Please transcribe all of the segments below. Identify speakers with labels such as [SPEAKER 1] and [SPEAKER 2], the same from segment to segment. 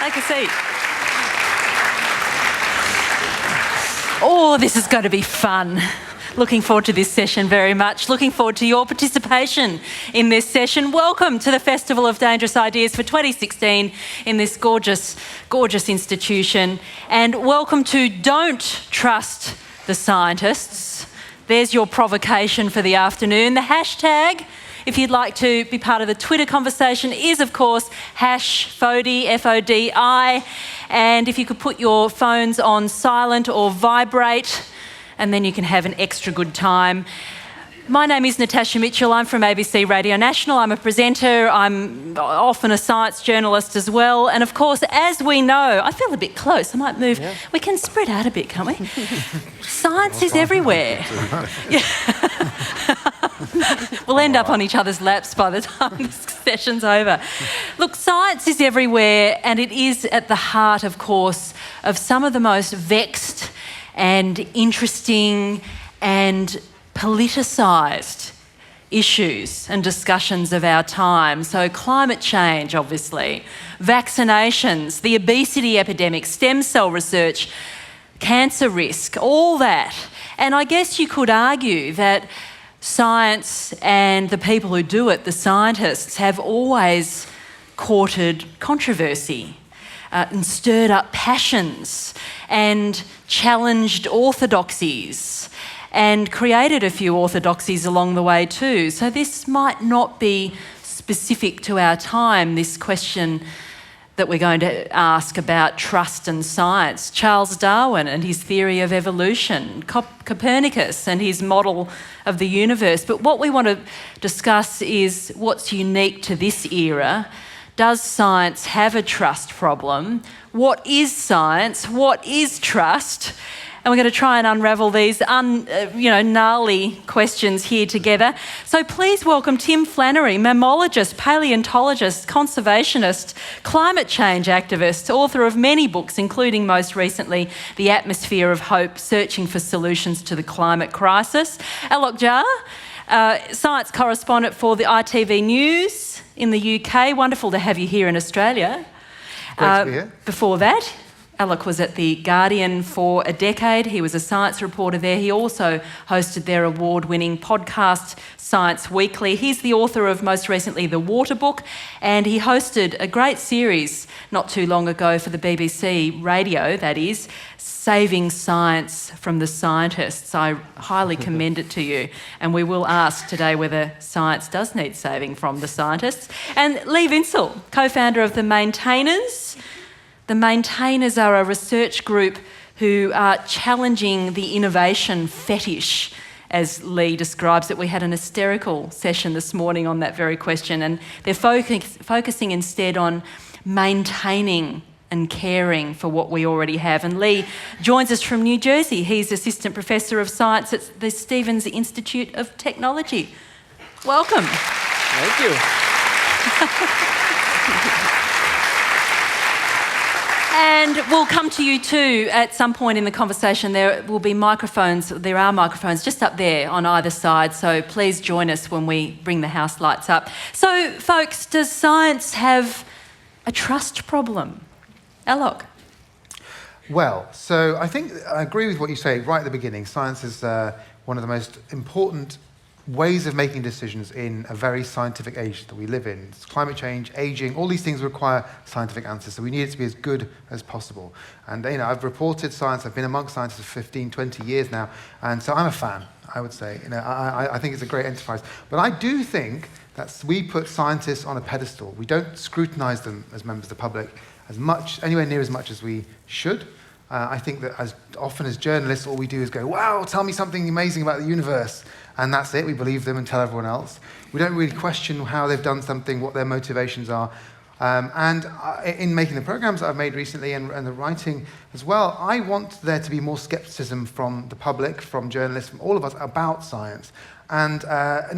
[SPEAKER 1] Take a seat. Oh, this is going to be fun. Looking forward to this session very much. Looking forward to your participation in this session. Welcome to the Festival of Dangerous Ideas for 2016 in this gorgeous, gorgeous institution. And welcome to Don't Trust the Scientists. There's your provocation for the afternoon. The hashtag, if you'd like to be part of the Twitter conversation, is of course #FODI, F-O-D-I. And if you could put your phones on silent or vibrate, and then you can have an extra good time. My name is Natasha Mitchell. I'm from ABC Radio National. I'm a presenter. I'm often a science journalist as well. And of course, as we know, I feel a bit close. I might move. Yeah. We can spread out a bit, can't we? Science is everywhere. We'll end up on each other's laps by the time this session's over. Look, science is everywhere, and it is at the heart, of course, of some of the most vexed and interesting and politicised issues and discussions of our time. So climate change, obviously, vaccinations, the obesity epidemic, stem cell research, cancer risk, all that. And I guess you could argue that science and the people who do it, the scientists, have always courted controversy and stirred up passions and challenged orthodoxies and created a few orthodoxies along the way too. So this might not be specific to our time, this question that we're going to ask about trust and science. Charles Darwin and his theory of evolution, Copernicus and his model of the universe. But what we want to discuss is what's unique to this era. Does science have a trust problem? What is science? What is trust? And we're going to try and unravel these gnarly questions here together. So please welcome Tim Flannery, mammologist, paleontologist, conservationist, climate change activist, author of many books, including most recently The Atmosphere of Hope, Searching for Solutions to the Climate Crisis. Alok, science correspondent for the ITV News in the UK. Wonderful to have you here in Australia.
[SPEAKER 2] Great to be here.
[SPEAKER 1] Before that, Alok was at The Guardian for a decade. He was a science reporter there. He also hosted their award-winning podcast, Science Weekly. He's the author of, most recently, The Water Book, and he hosted a great series not too long ago for the BBC radio, that is, Saving Science from the Scientists. I highly commend it to you. And we will ask today whether science does need saving from the scientists. And Lee Vinsel, co-founder of The Maintainers. The Maintainers are a research group who are challenging the innovation fetish, as Lee describes it. We had an hysterical session this morning on that very question, and they're focusing instead on maintaining and caring for what we already have. And Lee joins us from New Jersey. He's Assistant Professor of Science at the Stevens Institute of Technology. Welcome.
[SPEAKER 3] Thank you.
[SPEAKER 1] And we'll come to you too at some point in the conversation. There will be microphones. There are microphones just up there on either side. So please join us when we bring the house lights up. So, folks, does science have a trust problem? Alok?
[SPEAKER 2] Well, so I think I agree with what you say right at the beginning. Science is one of the most important ways of making decisions in a very scientific age that we live in. It's climate change, aging, all these things require scientific answers, so we need it to be as good as possible. And I've reported science, I've been amongst scientists for 15, 20 years now, and so I'm a fan, I would say. I think it's a great enterprise. But I do think that we put scientists on a pedestal. We don't scrutinize them as members of the public anywhere near as much as we should. I think that as often as journalists, all we do is go, wow, tell me something amazing about the universe. And that's it, we believe them and tell everyone else. We don't really question how they've done something, what their motivations are. In making the programs that I've made recently and the writing as well, I want there to be more skepticism from the public, from journalists, from all of us about science. And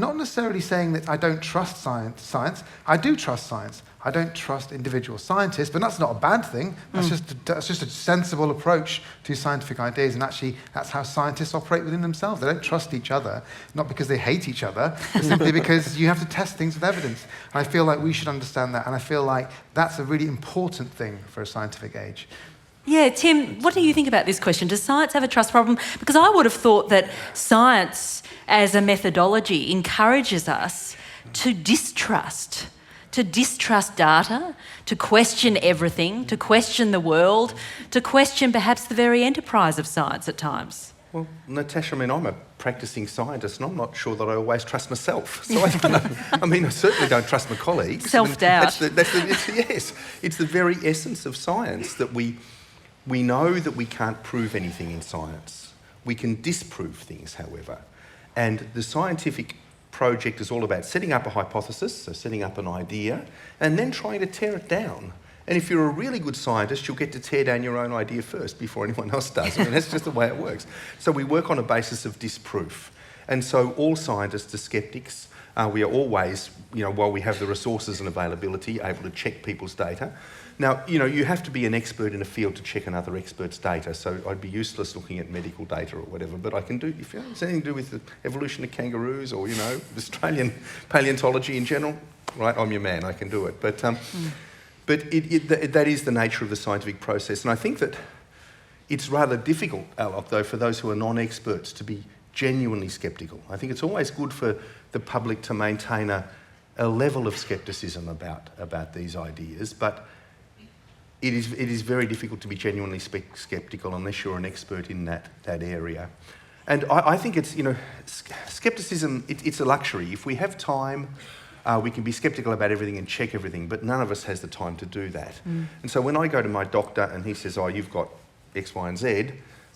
[SPEAKER 2] not necessarily saying that I don't trust science. I do trust science. I don't trust individual scientists, but that's not a bad thing. That's just a sensible approach to scientific ideas, and actually that's how scientists operate within themselves. They don't trust each other, not because they hate each other, but simply because you have to test things with evidence. And I feel like we should understand that, and I feel like that's a really important thing for a scientific age.
[SPEAKER 1] Yeah, Tim, what do you think about this question? Does science have a trust problem? Because I would have thought that science as a methodology encourages us to distrust data, to question everything, to question the world, to question perhaps the very enterprise of science at times.
[SPEAKER 3] Well, Natasha, I mean, I'm a practicing scientist and I'm not sure that I always trust myself. So I don't know. I mean, I certainly don't trust my colleagues.
[SPEAKER 1] Self-doubt.
[SPEAKER 3] Yes, it's the very essence of science that we know that we can't prove anything in science. We can disprove things, however. And the scientific project is all about setting up a hypothesis, so setting up an idea, and then trying to tear it down. And if you're a really good scientist, you'll get to tear down your own idea first before anyone else does. I mean, that's just the way it works. So we work on a basis of disproof. And so all scientists are skeptics. We are always, while we have the resources and availability, able to check people's data. Now, you have to be an expert in a field to check another expert's data, so I'd be useless looking at medical data or whatever, but I can do, if it's anything to do with the evolution of kangaroos or, Australian paleontology in general, right, I'm your man, I can do it. But that is the nature of the scientific process, and I think that it's rather difficult, Alok, though, for those who are non-experts to be genuinely sceptical. I think it's always good for the public to maintain a level of scepticism about these ideas, but it is very difficult to be genuinely sceptical unless you're an expert in that area. And I think it's, scepticism, it's a luxury. If we have time, we can be sceptical about everything and check everything, but none of us has the time to do that. And so when I go to my doctor and he says, you've got X, Y, and Z,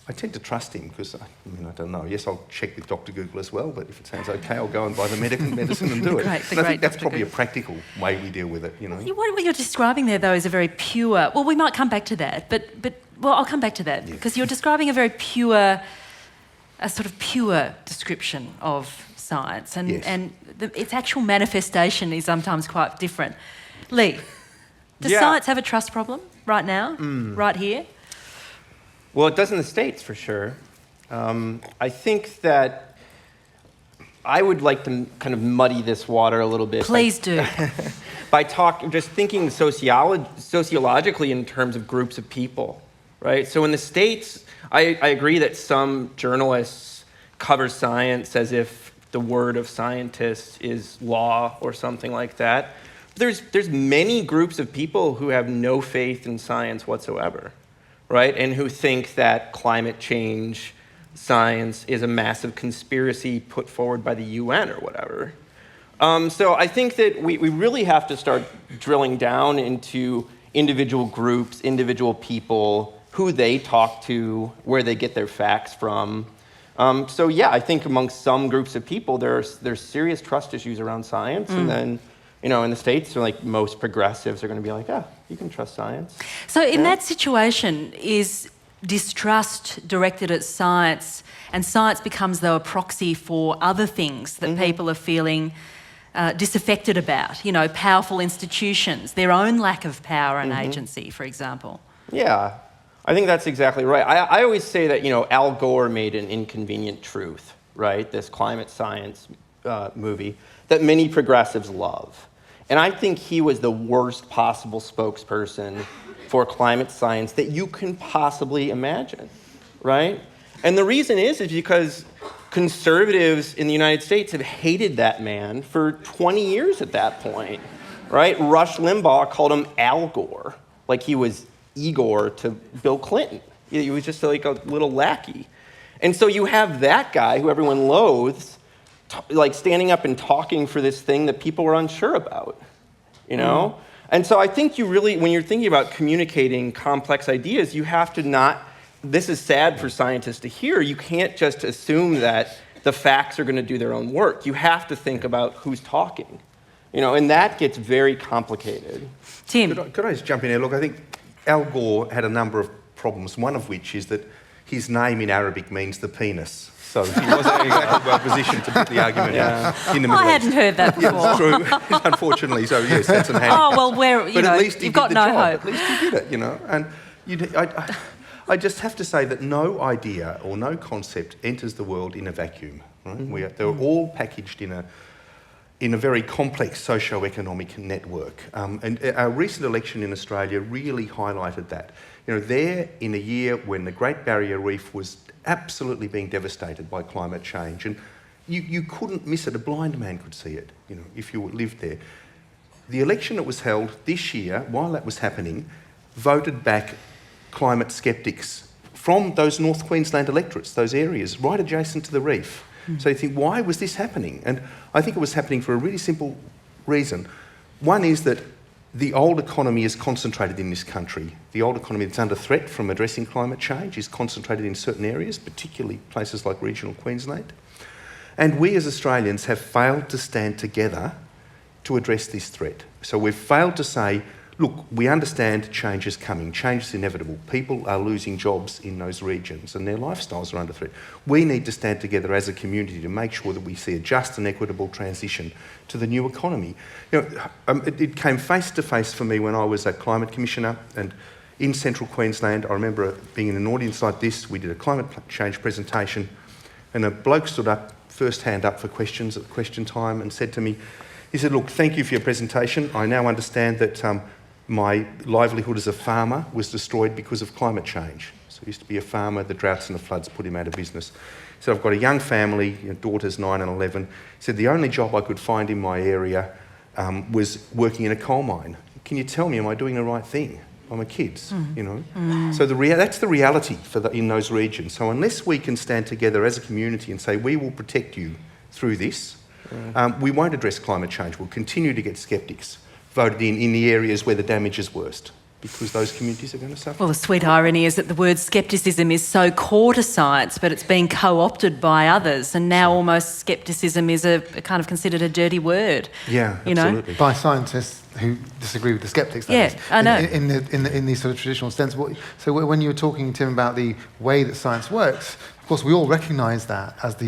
[SPEAKER 3] I tend to trust him because, I don't know. Yes, I'll check with Dr. Google as well, but if it sounds okay, I'll go and buy the medicine and do it. And I think that's probably a practical way we deal with it,
[SPEAKER 1] What you're describing there, though, is a very pure... Well, we might come back to that, but I'll come back to that, because you're describing a very pure, a sort of pure description of science, and, and its actual manifestation is sometimes quite different. Lee, does science have a trust problem right now, right here?
[SPEAKER 4] Well, it does in the States, for sure. I think that I would like to kind of muddy this water a little bit.
[SPEAKER 1] Please do.
[SPEAKER 4] By just thinking sociologically in terms of groups of people, right? So in the States, I agree that some journalists cover science as if the word of scientist is law or something like that. There's many groups of people who have no faith in science whatsoever, right? And who think that climate change science is a massive conspiracy put forward by the UN or whatever. So I think that we really have to start drilling down into individual groups, individual people, who they talk to, where they get their facts from. So yeah, I think amongst some groups of people, there's serious trust issues around science, and then, in the States, like most progressives are going to be like, you can trust science.
[SPEAKER 1] So in that situation, is distrust directed at science, and science becomes, though, a proxy for other things that people are feeling disaffected about, powerful institutions, their own lack of power and agency, for example?
[SPEAKER 4] Yeah, I think that's exactly right. I always say that, Al Gore made an Inconvenient Truth, right? This climate science movie that many progressives love. And I think he was the worst possible spokesperson for climate science that you can possibly imagine, right? And the reason is because conservatives in the United States have hated that man for 20 years at that point, right? Rush Limbaugh called him Al Gore, like he was Igor to Bill Clinton. He was just like a little lackey. And so you have that guy who everyone loathes, like standing up and talking for this thing that people were unsure about, And so I think you really, when you're thinking about communicating complex ideas, you have to not, this is sad for scientists to hear, you can't just assume that the facts are going to do their own work. You have to think about who's talking, and that gets very complicated.
[SPEAKER 1] Tim?
[SPEAKER 3] Could I just jump in here? Look, I think Al Gore had a number of problems, one of which is that his name in Arabic means the penis. So he wasn't exactly well positioned to put the argument in the Middle
[SPEAKER 1] I
[SPEAKER 3] East.
[SPEAKER 1] hadn't heard that before.
[SPEAKER 3] Yeah, it's true. Unfortunately, so yes, that's an handicap.
[SPEAKER 1] Oh, well,
[SPEAKER 3] But at least he
[SPEAKER 1] you've
[SPEAKER 3] did
[SPEAKER 1] got
[SPEAKER 3] the
[SPEAKER 1] no
[SPEAKER 3] job.
[SPEAKER 1] hope.
[SPEAKER 3] At least he did it, you know. And I just have to say that no idea or no concept enters the world in a vacuum. Right? They're all packaged in a very complex socio-economic network. And our recent election in Australia really highlighted that. You know, there in a year when the Great Barrier Reef was absolutely being devastated by climate change, and you couldn't miss it. A blind man could see it, you know, if you lived there. The election that was held this year, while that was happening, voted back climate sceptics from those North Queensland electorates, those areas right adjacent to the reef. So you think, why was this happening? And I think it was happening for a really simple reason. One is that the old economy is concentrated in this country. The old economy that's under threat from addressing climate change is concentrated in certain areas, particularly places like regional Queensland. And we as Australians have failed to stand together to address this threat. So we've failed to say, look, we understand change is coming, change is inevitable. People are losing jobs in those regions and their lifestyles are under threat. We need to stand together as a community to make sure that we see a just and equitable transition to the new economy. You know, it came face to face for me when I was a climate commissioner, and in central Queensland, I remember being in an audience like this. We did a climate change presentation and a bloke stood up, first hand up for questions at question time, and said to me, he said, look, thank you for your presentation. I now understand that my livelihood as a farmer was destroyed because of climate change. So he used to be a farmer, the droughts and the floods put him out of business. He said, I've got a young family, daughters 9 and 11. He said, the only job I could find in my area was working in a coal mine. Can you tell me, am I doing the right thing? I'm a kids, you know. So that's the reality in those regions. So unless we can stand together as a community and say, we will protect you through this, we won't address climate change. We'll continue to get sceptics voted in the areas where the damage is worst, because those communities are going to suffer.
[SPEAKER 1] Well, the sweet irony is that the word scepticism is so core to science, but it's been co-opted by others, and now almost scepticism is a kind of considered a dirty word.
[SPEAKER 3] Yeah,
[SPEAKER 1] you
[SPEAKER 3] absolutely.
[SPEAKER 1] know?
[SPEAKER 2] By scientists who disagree with the sceptics.
[SPEAKER 1] Yeah, I know.
[SPEAKER 2] In these sort of traditional sense. So when you were talking, Tim, about the way that science works, of course, we all recognise that as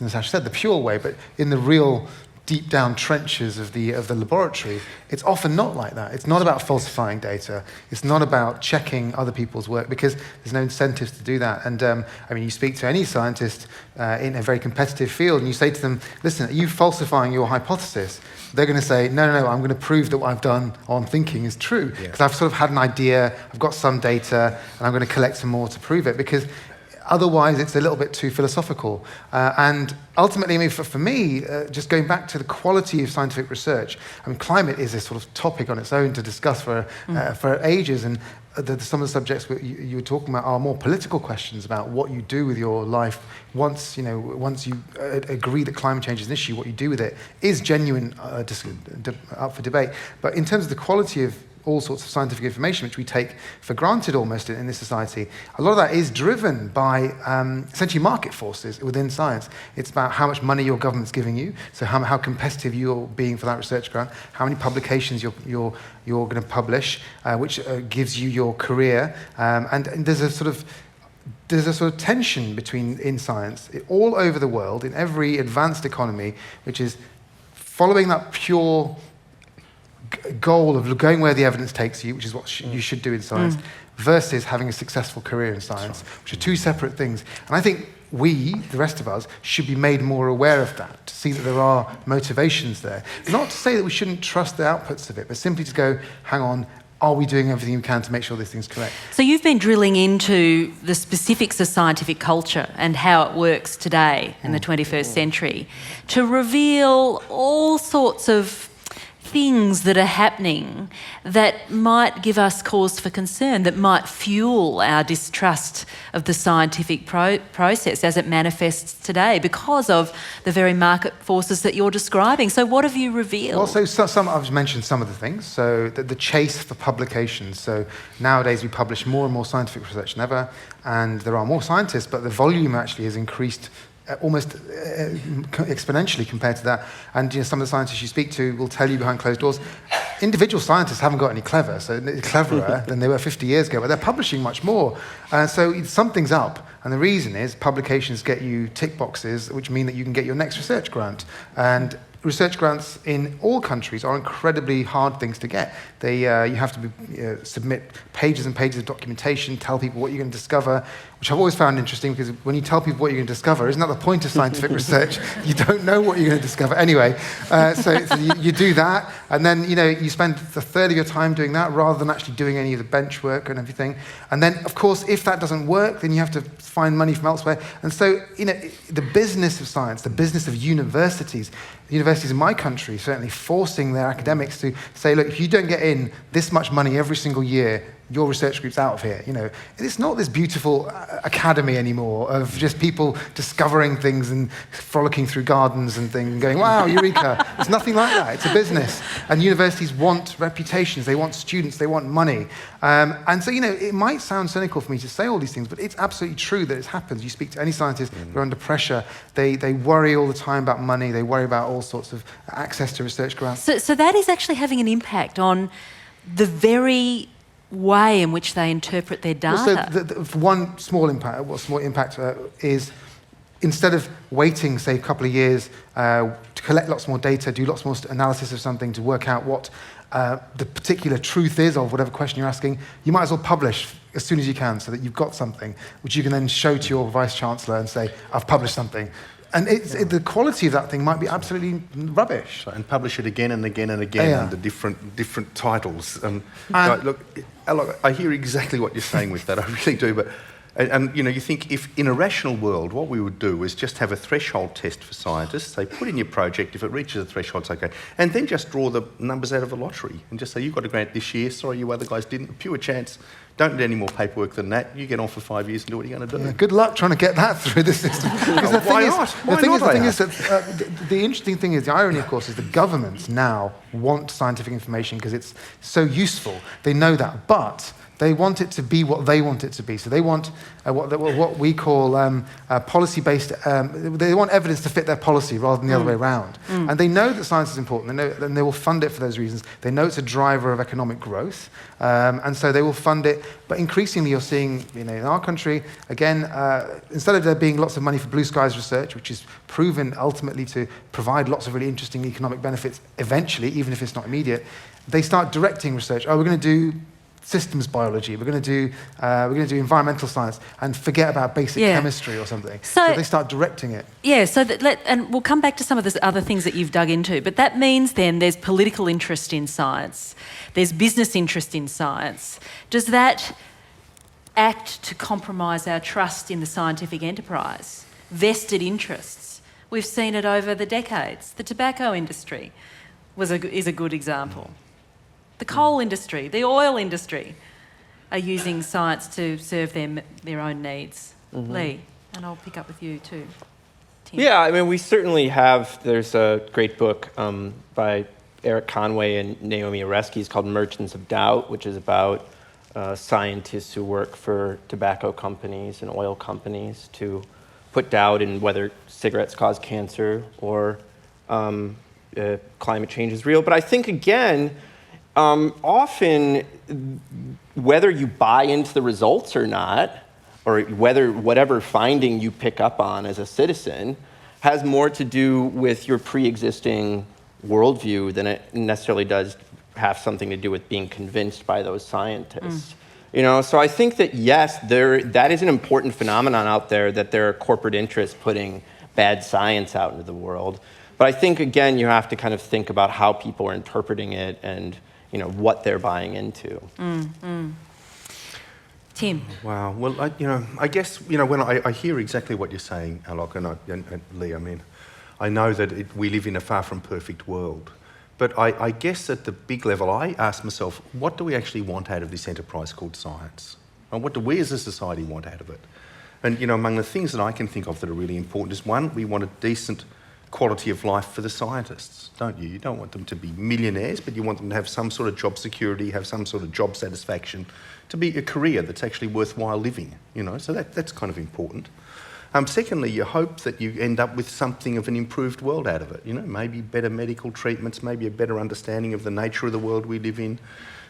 [SPEAKER 2] Natasha said, the pure way, but in the real deep down trenches of the laboratory, it's often not like that. It's not about falsifying data. It's not about checking other people's work, because there's no incentives to do that. And I mean, you speak to any scientist in a very competitive field, and you say to them, "Listen, are you falsifying your hypothesis?" They're going to say, "No, I'm going to prove that what I've done on thinking is true, because I've sort of had an idea, I've got some data, and I'm going to collect some more to prove it." Because otherwise, it's a little bit too philosophical. And ultimately, I mean, for me, just going back to the quality of scientific research, I mean, climate is a sort of topic on its own to discuss for ages. And some of the subjects you were talking about are more political questions about what you do with your life once you agree that climate change is an issue. What you do with it is genuine, up for debate. But in terms of the quality of all sorts of scientific information, which we take for granted almost in this society, a lot of that is driven by essentially market forces within science. It's about how much money your government's giving you, so how competitive you're being for that research grant, how many publications you're going to publish, which gives you your career, and there's a sort of tension in science all over the world, in every advanced economy, which is following that pure goal of going where the evidence takes you, which is what you should do in science, versus having a successful career in science, which are two separate things. And I think we, the rest of us, should be made more aware of that, to see that there are motivations there. Not to say that we shouldn't trust the outputs of it, but simply to go, hang on, are we doing everything we can to make sure this thing's correct?
[SPEAKER 1] So you've been drilling into the specifics of scientific culture and how it works today in the 21st century to reveal all sorts of things that are happening that might give us cause for concern, that might fuel our distrust of the scientific process as it manifests today because of the very market forces that you're describing. So what have you revealed?
[SPEAKER 2] Well, so I've mentioned some of the things. So the chase for publications. So nowadays we publish more and more scientific research than ever, and there are more scientists, but the volume actually has increased almost exponentially compared to that. And some of the scientists you speak to will tell you behind closed doors, individual scientists haven't got any cleverer than they were 50 years ago, but they're publishing much more. So something's up. And the reason is publications get you tick boxes, which mean that you can get your next research grant. And research grants in all countries are incredibly hard things to get. You have to submit pages and pages of documentation, tell people what you're going to discover, which I've always found interesting, because when you tell people what you're going to discover, isn't that the point of scientific research? You don't know what you're going to discover anyway. So you do that, and then you spend a third of your time doing that rather than actually doing any of the bench work and everything. And then, of course, if that doesn't work, then you have to find money from elsewhere. And so, the business of science, the business of universities in my country certainly forcing their academics to say, look, if you don't get in this much money every single year, your research group's out of here. It's not this beautiful academy anymore of just people discovering things and frolicking through gardens and things and going, wow, eureka. It's nothing like that. It's a business. And universities want reputations. They want students. They want money. And so, it might sound cynical for me to say all these things, but it's absolutely true that it happens. You speak to any scientist, they're under pressure. They worry all the time about money. They worry about all sorts of access to research grants.
[SPEAKER 1] So that is actually having an impact on the very way in which they interpret their data.
[SPEAKER 2] Well, so one small impact is, instead of waiting, say, a couple of years to collect lots more data, do lots more analysis of something to work out what the particular truth is of whatever question you're asking, you might as well publish as soon as you can so that you've got something which you can then show to your vice-chancellor and say, I've published something. And the quality of that thing might be absolutely rubbish.
[SPEAKER 3] And publish it again and again and again under different titles. Look, Alok, I hear exactly what you're saying with that. I really do. But you think if in a rational world, what we would do is just have a threshold test for scientists. They put in your project. If it reaches a threshold, it's okay. And then just draw the numbers out of a lottery and just say, you got a grant this year. Sorry, you other guys didn't. Pure chance. Don't need any more paperwork than that. You get on for 5 years and do what you're going to do.
[SPEAKER 2] Yeah, good luck trying to get that through the system. The interesting thing is, the irony, of course, is the governments now want scientific information because it's so useful. They know that, but they want it to be what they want it to be. So they want what we call policy-based. They want evidence to fit their policy rather than the other way around. And they know that science is important. They know, and they will fund it for those reasons. They know it's a driver of economic growth, and so they will fund it. But increasingly, you're seeing, in our country, again, instead of there being lots of money for blue skies research, which is proven ultimately to provide lots of really interesting economic benefits eventually, even if it's not immediate, they start directing research. Oh, we're going to do systems biology, we're going to do environmental science, and forget about basic chemistry or something. So they start directing it.
[SPEAKER 1] Yeah, and we'll come back to some of the other things that you've dug into, but that means then there's political interest in science, there's business interest in science. Does that act to compromise our trust in the scientific enterprise? Vested interests. We've seen it over the decades. The tobacco industry is a good example. The coal industry, the oil industry are using science to serve their own needs. Lee, and I'll pick up with you too, Tim.
[SPEAKER 4] Yeah, I mean, we certainly have, there's a great book by Eric Conway and Naomi Oreskes called Merchants of Doubt, which is about scientists who work for tobacco companies and oil companies to put doubt in whether cigarettes cause cancer or climate change is real. But I think, again, often, whether you buy into the results or not, or whatever finding you pick up on as a citizen, has more to do with your pre-existing worldview than it necessarily does have something to do with being convinced by those scientists. So I think that, yes, that is an important phenomenon out there, that there are corporate interests putting bad science out into the world. But I think, again, you have to kind of think about how people are interpreting it and what they're buying into.
[SPEAKER 1] Tim.
[SPEAKER 3] Wow. Well, I guess, when I hear exactly what you're saying, Alok, and Lee, I mean, I know that we live in a far from perfect world. But I guess at the big level, I ask myself, what do we actually want out of this enterprise called science? And what do we as a society want out of it? And, among the things that I can think of that are really important is, one, we want a decent quality of life for the scientists, don't you? You don't want them to be millionaires, but you want them to have some sort of job security, have some sort of job satisfaction, to be a career that's actually worthwhile living, So that's kind of important. Secondly, you hope that you end up with something of an improved world out of it. You know, maybe better medical treatments, maybe a better understanding of the nature of the world we live in,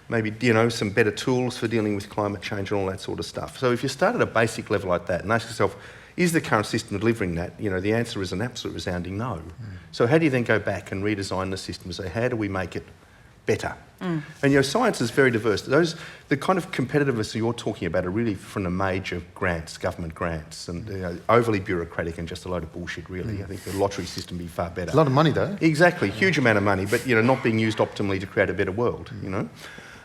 [SPEAKER 3] maybe, you know, some better tools for dealing with climate change and all that sort of stuff. So if you start at a basic level like that and ask yourself, is the current system delivering that? You know, the answer is an absolute resounding no. So how do you then go back and redesign the system and say, how do we make it better? And, you know, science is very diverse. The kind of competitiveness you're talking about are really from the major grants, government grants, and, you know, overly bureaucratic and just a load of bullshit, really. I think the lottery system would be far better.
[SPEAKER 2] A lot of money, though.
[SPEAKER 3] Exactly, huge amount of money, but, you know, not being used optimally to create a better world, you know.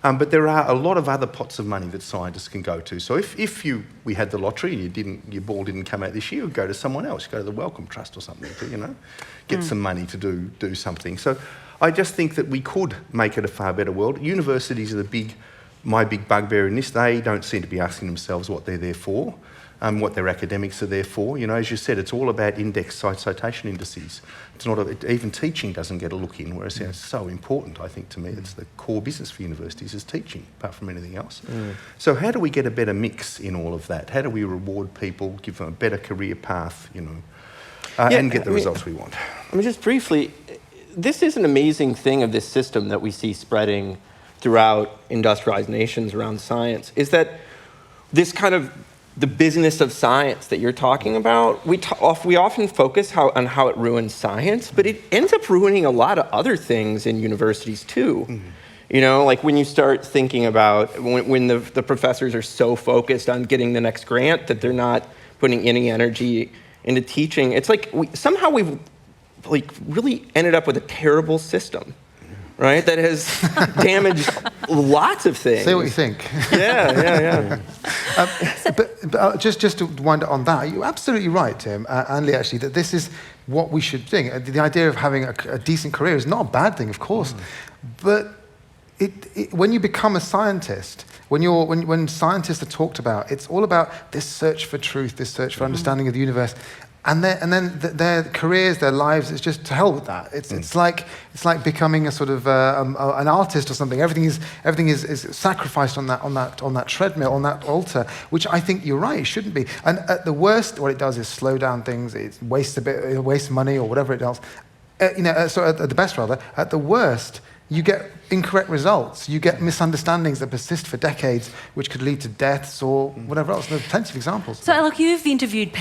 [SPEAKER 3] But there are a lot of other pots of money that scientists can go to. So if we had the lottery and your ball didn't come out this year, you'd go to someone else, go to the Wellcome Trust or something to, you know, get some money to do something. So I just think that we could make it a far better world. Universities are my big bugbear in this. They don't seem to be asking themselves what they're there for, what their academics are there for. You know, as you said, it's all about citation indices. It's not even teaching doesn't get a look in, whereas, you know, it's so important, I think, to me. It's the core business for universities is teaching, apart from anything else. So how do we get a better mix in all of that? How do we reward people, give them a better career path, you know, and get the results we want?
[SPEAKER 4] I mean, just briefly, this is an amazing thing of this system that we see spreading throughout industrialized nations around science, is that this kind of the business of science that you're talking about, we often focus on how it ruins science, but it ends up ruining a lot of other things in universities too. You know, like when you start thinking about when the professors are so focused on getting the next grant that they're not putting any energy into teaching, it's like somehow we've like really ended up with a terrible system, right? That has damaged lots of things.
[SPEAKER 2] Say what you think.
[SPEAKER 4] Yeah.
[SPEAKER 2] But just to wind up on that, you're absolutely right, Tim, and Lee, actually, that this is what we should think. The idea of having a decent career is not a bad thing, of course, but when you become a scientist, when scientists are talked about, it's all about this search for truth, this search for understanding of the universe. And then their careers, their lives, it's just to hell with that. It's like becoming a sort of an artist or something. Everything is sacrificed on that treadmill, on that altar, which I think you're right, it shouldn't be. And at the worst, what it does is slow down things. It wastes money or whatever it does. At the best rather, at the worst, you get incorrect results. You get misunderstandings that persist for decades, which could lead to deaths or whatever else. There's plenty of examples.
[SPEAKER 1] So, Alok, you've interviewed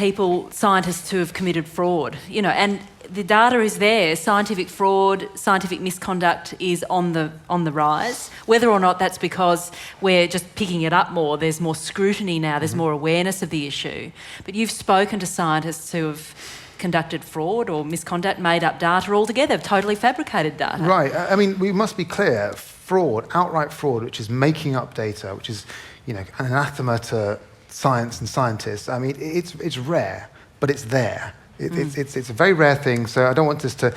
[SPEAKER 1] scientists who have committed fraud, you know, and the data is there. Scientific fraud, scientific misconduct is on the rise. Whether or not that's because we're just picking it up more, there's more scrutiny now, there's more awareness of the issue. But you've spoken to scientists who have conducted fraud or misconduct, made up data altogether, totally fabricated data.
[SPEAKER 2] Right. I mean, we must be clear. Fraud, outright fraud, which is making up data, which is, you know, an anathema to science and scientists. I mean, it's rare, but it's there. It's a very rare thing, so I don't want this to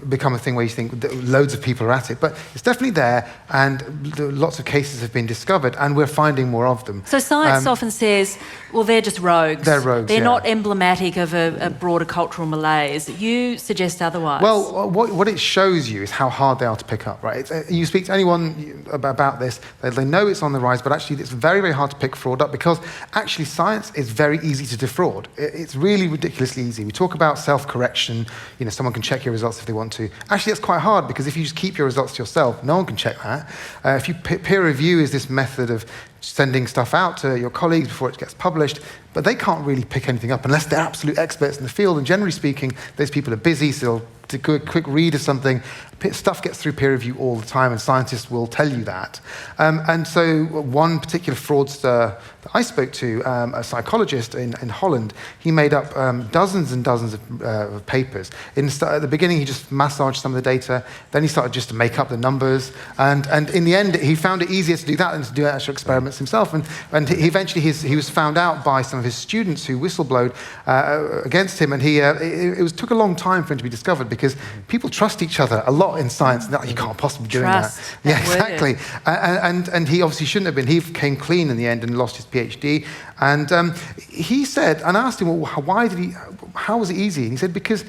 [SPEAKER 2] become a thing where you think that loads of people are at it, but it's definitely there, and lots of cases have been discovered, and we're finding more of them.
[SPEAKER 1] So science often says, well, they're just rogues.
[SPEAKER 2] They're rogues,
[SPEAKER 1] They're not emblematic of a broader cultural malaise. You suggest otherwise.
[SPEAKER 2] Well, what it shows you is how hard they are to pick up, right? You speak to anyone about this, they know it's on the rise, but actually it's very, very hard to pick fraud up because actually science is very easy to defraud. It's really ridiculously easy. We talk about self-correction, you know, someone can check your results if they want to. Actually, it's quite hard because if you just keep your results to yourself, no one can check that. If you peer review is this method of sending stuff out to your colleagues before it gets published, but they can't really pick anything up unless they're absolute experts in the field, and generally speaking, those people are busy, so to do a quick read of something, stuff gets through peer review all the time, and scientists will tell you that. And so one particular fraudster that I spoke to, a psychologist in Holland, he made up dozens and dozens of papers. At the beginning, he just massaged some of the data, then he started just to make up the numbers, and in the end, he found it easier to do that than to do actual experiments himself, and eventually he was found out by some of his students who whistleblowed against him, and it took a long time for him to be discovered because people trust each other a lot in science. No, you can't possibly be doing that. Yeah, exactly. And he obviously shouldn't have been. He came clean in the end and lost his PhD. And he said, and I asked him, well, how was it easy? And he said, because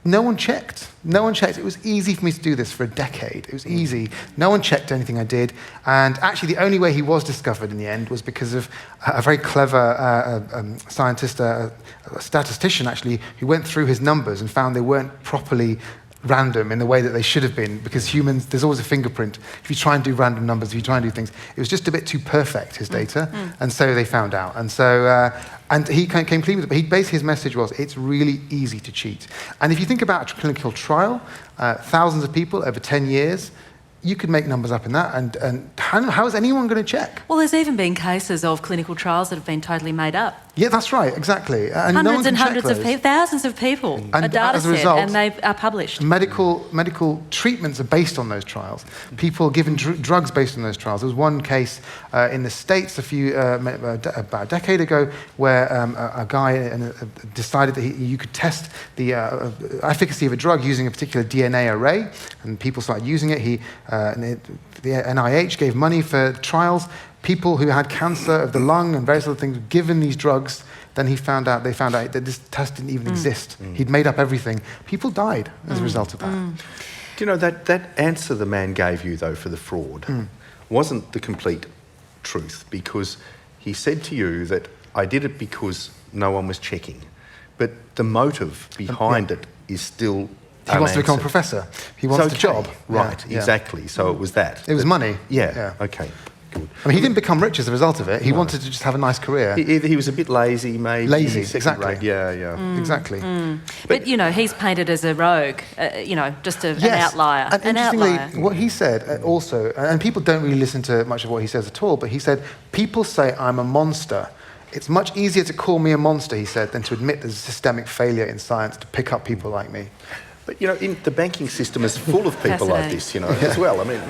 [SPEAKER 2] no one checked. No one checked. It was easy for me to do this for a decade. It was easy. No one checked anything I did. And actually, the only way he was discovered in the end was because of a very clever scientist, a statistician actually, who went through his numbers and found they weren't properly random in the way that they should have been, because humans, there's always a fingerprint. If you try and do random numbers, if you try and do things, it was just a bit too perfect, his data, and so they found out. And so, and he came clean with it, but basically his message was, it's really easy to cheat. And if you think about a clinical trial, thousands of people over 10 years, you could make numbers up in that, and how is anyone going to check?
[SPEAKER 1] Well, there's even been cases of clinical trials that have been totally made up.
[SPEAKER 2] Yeah, that's right, exactly. And
[SPEAKER 1] hundreds
[SPEAKER 2] no one can
[SPEAKER 1] and
[SPEAKER 2] check
[SPEAKER 1] hundreds of
[SPEAKER 2] those.
[SPEAKER 1] people, thousands of people,
[SPEAKER 2] And
[SPEAKER 1] a data
[SPEAKER 2] as a
[SPEAKER 1] set,
[SPEAKER 2] result,
[SPEAKER 1] and they are published.
[SPEAKER 2] Medical treatments are based on those trials. People are given drugs based on those trials. There was one case in the States about a decade ago where a guy decided that you could test the efficacy of a drug using a particular DNA array, and people started using it. The NIH gave money for trials. People who had cancer of the lung and various other things were given these drugs. Then they found out that this test didn't even exist. He'd made up everything. People died as a result of that.
[SPEAKER 3] Do you know, that answer the man gave you, though, for the fraud wasn't the complete truth, because he said to you that I did it because no one was checking. But the motive behind it is still
[SPEAKER 2] He wants to become a
[SPEAKER 3] unanswered.
[SPEAKER 2] professor. He wants a job.
[SPEAKER 3] Right,
[SPEAKER 2] Yeah.
[SPEAKER 3] exactly. So it was that.
[SPEAKER 2] It was money.
[SPEAKER 3] Yeah, okay, good.
[SPEAKER 2] I mean, he didn't become rich as a result of it. He wanted to just have a nice career.
[SPEAKER 3] Either he was a bit lazy, maybe.
[SPEAKER 2] Lazy,
[SPEAKER 3] second
[SPEAKER 2] exactly.
[SPEAKER 3] rate. Yeah.
[SPEAKER 2] Exactly.
[SPEAKER 1] But, you know, he's painted as a rogue, just an outlier.
[SPEAKER 2] And
[SPEAKER 1] an
[SPEAKER 2] interestingly,
[SPEAKER 1] outlier.
[SPEAKER 2] what he said also, and people don't really listen to much of what he says at all, but he said, people say I'm a monster. It's much easier to call me a monster, he said, than to admit there's a systemic failure in science to pick up people like me.
[SPEAKER 3] But, you know, the banking system is full of people like this, you know, as well. I mean,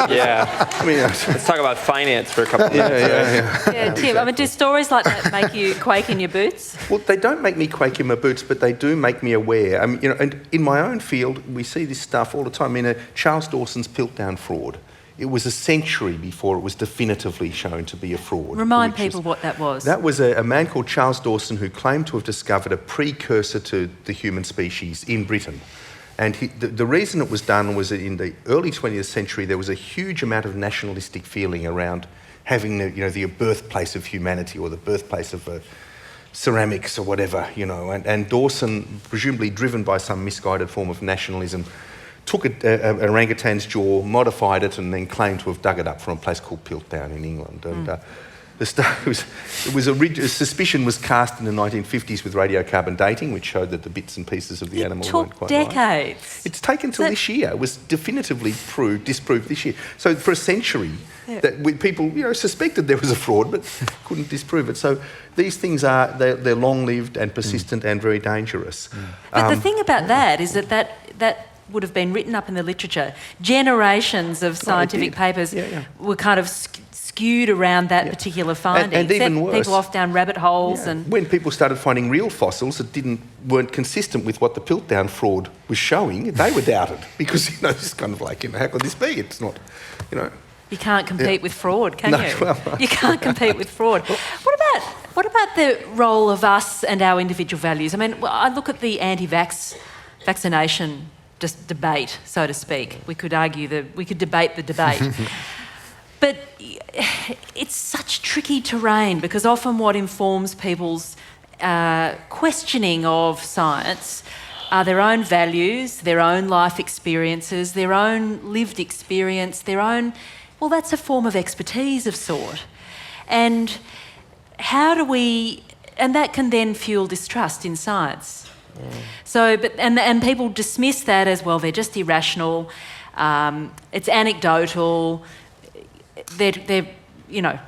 [SPEAKER 4] Yeah.
[SPEAKER 3] I mean,
[SPEAKER 4] Let's talk about finance for a couple of minutes.
[SPEAKER 1] Yeah, Tim, I mean, do stories like that make you quake in your boots?
[SPEAKER 3] well, they don't make me quake in my boots, but they do make me aware. I mean, you know, and in my own field, we see this stuff all the time. I mean, Charles Dawson's Piltdown fraud. It was a century before it was definitively shown to be a fraud.
[SPEAKER 1] Remind people what that was.
[SPEAKER 3] That was a man called Charles Dawson who claimed to have discovered a precursor to the human species in Britain. And the reason it was done was that in the early 20th century there was a huge amount of nationalistic feeling around having the birthplace of humanity, or the birthplace of ceramics or whatever, you know. And Dawson, presumably driven by some misguided form of nationalism, took an orangutan's jaw, modified it, and then claimed to have dug it up from a place called Piltdown in England. And suspicion was cast in the 1950s with radiocarbon dating, which showed that the bits and pieces of the animal weren't quite
[SPEAKER 1] It took
[SPEAKER 3] right.
[SPEAKER 1] decades.
[SPEAKER 3] It's taken till this year. It was definitively disproved this year. So for a century, people suspected there was a fraud, but couldn't disprove it. So these things they're long-lived and persistent and very dangerous.
[SPEAKER 1] But the thing about that is that would have been written up in the literature. Generations of scientific papers were kind of skewed around that particular finding.
[SPEAKER 3] And even worse,
[SPEAKER 1] people off down rabbit holes. And
[SPEAKER 3] when people started finding real fossils that weren't consistent with what the Piltdown fraud was showing, they were doubted, because it's kind of like, how could this be? It's not,
[SPEAKER 1] you can't compete with fraud, can
[SPEAKER 3] No,
[SPEAKER 1] you?
[SPEAKER 3] well,
[SPEAKER 1] you can't compete with fraud. What about the role of us and our individual values? I mean, I look at the vaccination debate, so to speak. We could debate the debate. But it's such tricky terrain, because often what informs people's questioning of science are their own values, their own life experiences, their own lived experience, that's a form of expertise of sort. And and that can then fuel distrust in science. So, and people dismiss that as, well, they're just irrational, it's anecdotal, they're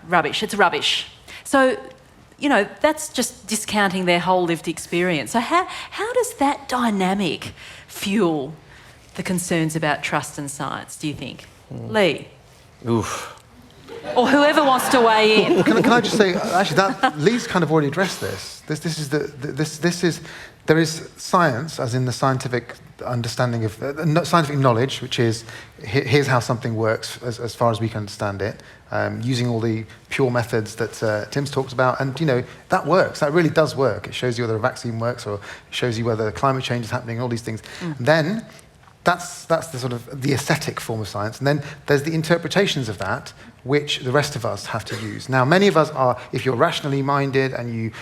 [SPEAKER 1] rubbish. It's rubbish. So, that's just discounting their whole lived experience. So how does that dynamic fuel the concerns about trust and science, do you think? Lee?
[SPEAKER 4] Oof.
[SPEAKER 1] Or whoever wants to weigh in.
[SPEAKER 2] Can I just say, actually, that Lee's kind of already addressed this. There is science, as in the scientific understanding of scientific knowledge, which is here's how something works as far as we can understand it, using all the pure methods that Tim's talked about, and that works. That really does work. It shows you whether a vaccine works, or it shows you whether climate change is happening, all these things. Then that's the sort of the aesthetic form of science, and then there's the interpretations of that, which the rest of us have to use. Now, many of us are, if you're rationally minded and you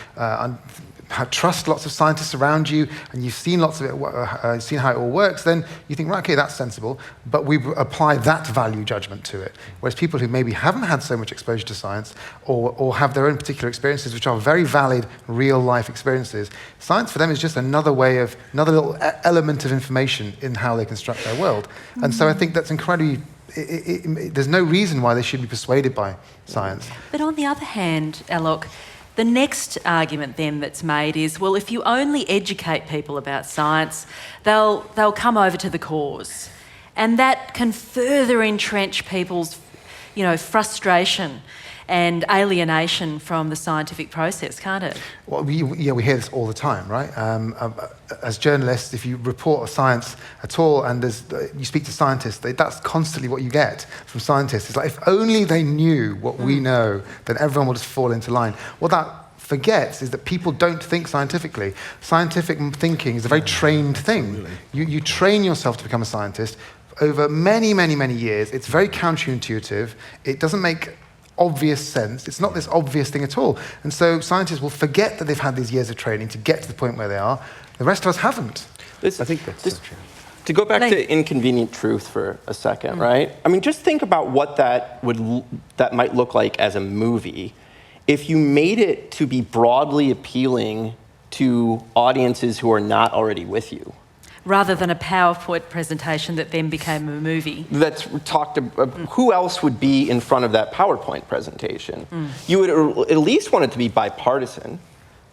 [SPEAKER 2] trust lots of scientists around you, and you've seen lots of it, seen how it all works, then you think, right, okay, that's sensible, but we apply that value judgment to it. Whereas people who maybe haven't had so much exposure to science, or have their own particular experiences, which are very valid, real-life experiences, science for them is just another little element of information in how they construct their world. And so I think that's incredibly... there's no reason why they should be persuaded by science.
[SPEAKER 1] But on the other hand, Alok, the next argument then that's made is, well, if you only educate people about science, they'll come over to the cause. And that can further entrench people's, frustration and alienation from the scientific process, can't it?
[SPEAKER 2] Well, we hear this all the time, right? As journalists, if you report science at all and you speak to scientists, that's constantly what you get from scientists. It's like, if only they knew what we know, then everyone will just fall into line. What that forgets is that people don't think scientifically. Scientific thinking is a very trained thing. You train yourself to become a scientist over many, many, many years. It's very counterintuitive. It doesn't make obvious sense. It's not this obvious thing at all. And so scientists will forget that they've had these years of training to get to the point where they are. The rest of us haven't.
[SPEAKER 3] I think that's so true.
[SPEAKER 4] To go back to inconvenient truth for a second, right? I mean, just think about what that might look like as a movie if you made it to be broadly appealing to audiences who are not already with you.
[SPEAKER 1] Rather than a PowerPoint presentation that then became a movie.
[SPEAKER 4] That's talked about. Who else would be in front of that PowerPoint presentation? You would at least want it to be bipartisan,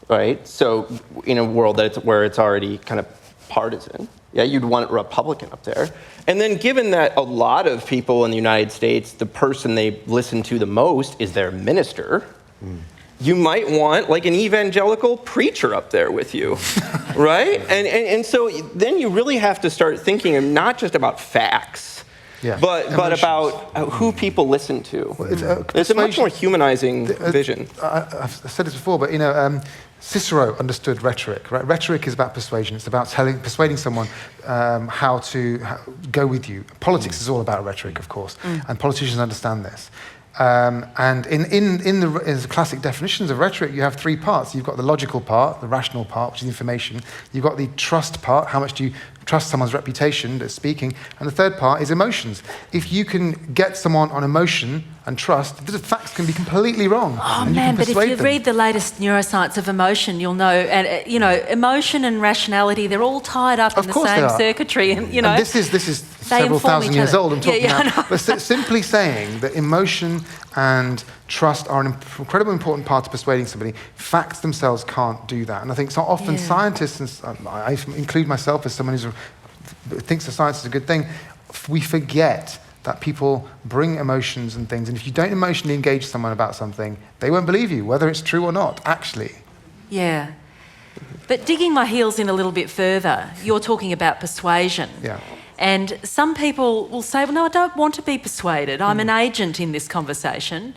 [SPEAKER 4] right? So in a world where it's already kind of partisan, you'd want a Republican up there. And then given that a lot of people in the United States, the person they listen to the most is their minister, you might want like an evangelical preacher up there with you, right? And so then you really have to start thinking not just about facts, but about who people listen to. Well, it's a much more humanizing vision.
[SPEAKER 2] I've said this before, but Cicero understood rhetoric, right? Rhetoric is about persuasion. It's about persuading someone how to go with you. Politics is all about rhetoric, of course, and politicians understand this. And in the classic definitions of rhetoric, you have three parts. You've got the logical part, the rational part, which is information. You've got the trust part, how much do you trust someone's reputation that's speaking. And the third part is emotions. If you can get someone on emotion and trust, the facts can be completely wrong.
[SPEAKER 1] Oh man, but if you read the latest neuroscience of emotion, you'll know, and emotion and rationality, they're all tied up in the same circuitry. And
[SPEAKER 2] this is several thousand years old. I'm talking about, but simply saying that emotion and trust are an incredibly important part of persuading somebody. Facts themselves can't do that. And I think so often scientists, and I include myself as someone who thinks that science is a good thing, we forget that people bring emotions and things. And if you don't emotionally engage someone about something, they won't believe you, whether it's true or not, actually.
[SPEAKER 1] Yeah. But digging my heels in a little bit further, you're talking about persuasion.
[SPEAKER 2] Yeah.
[SPEAKER 1] And some people will say, well, no, I don't want to be persuaded. I'm an agent in this conversation.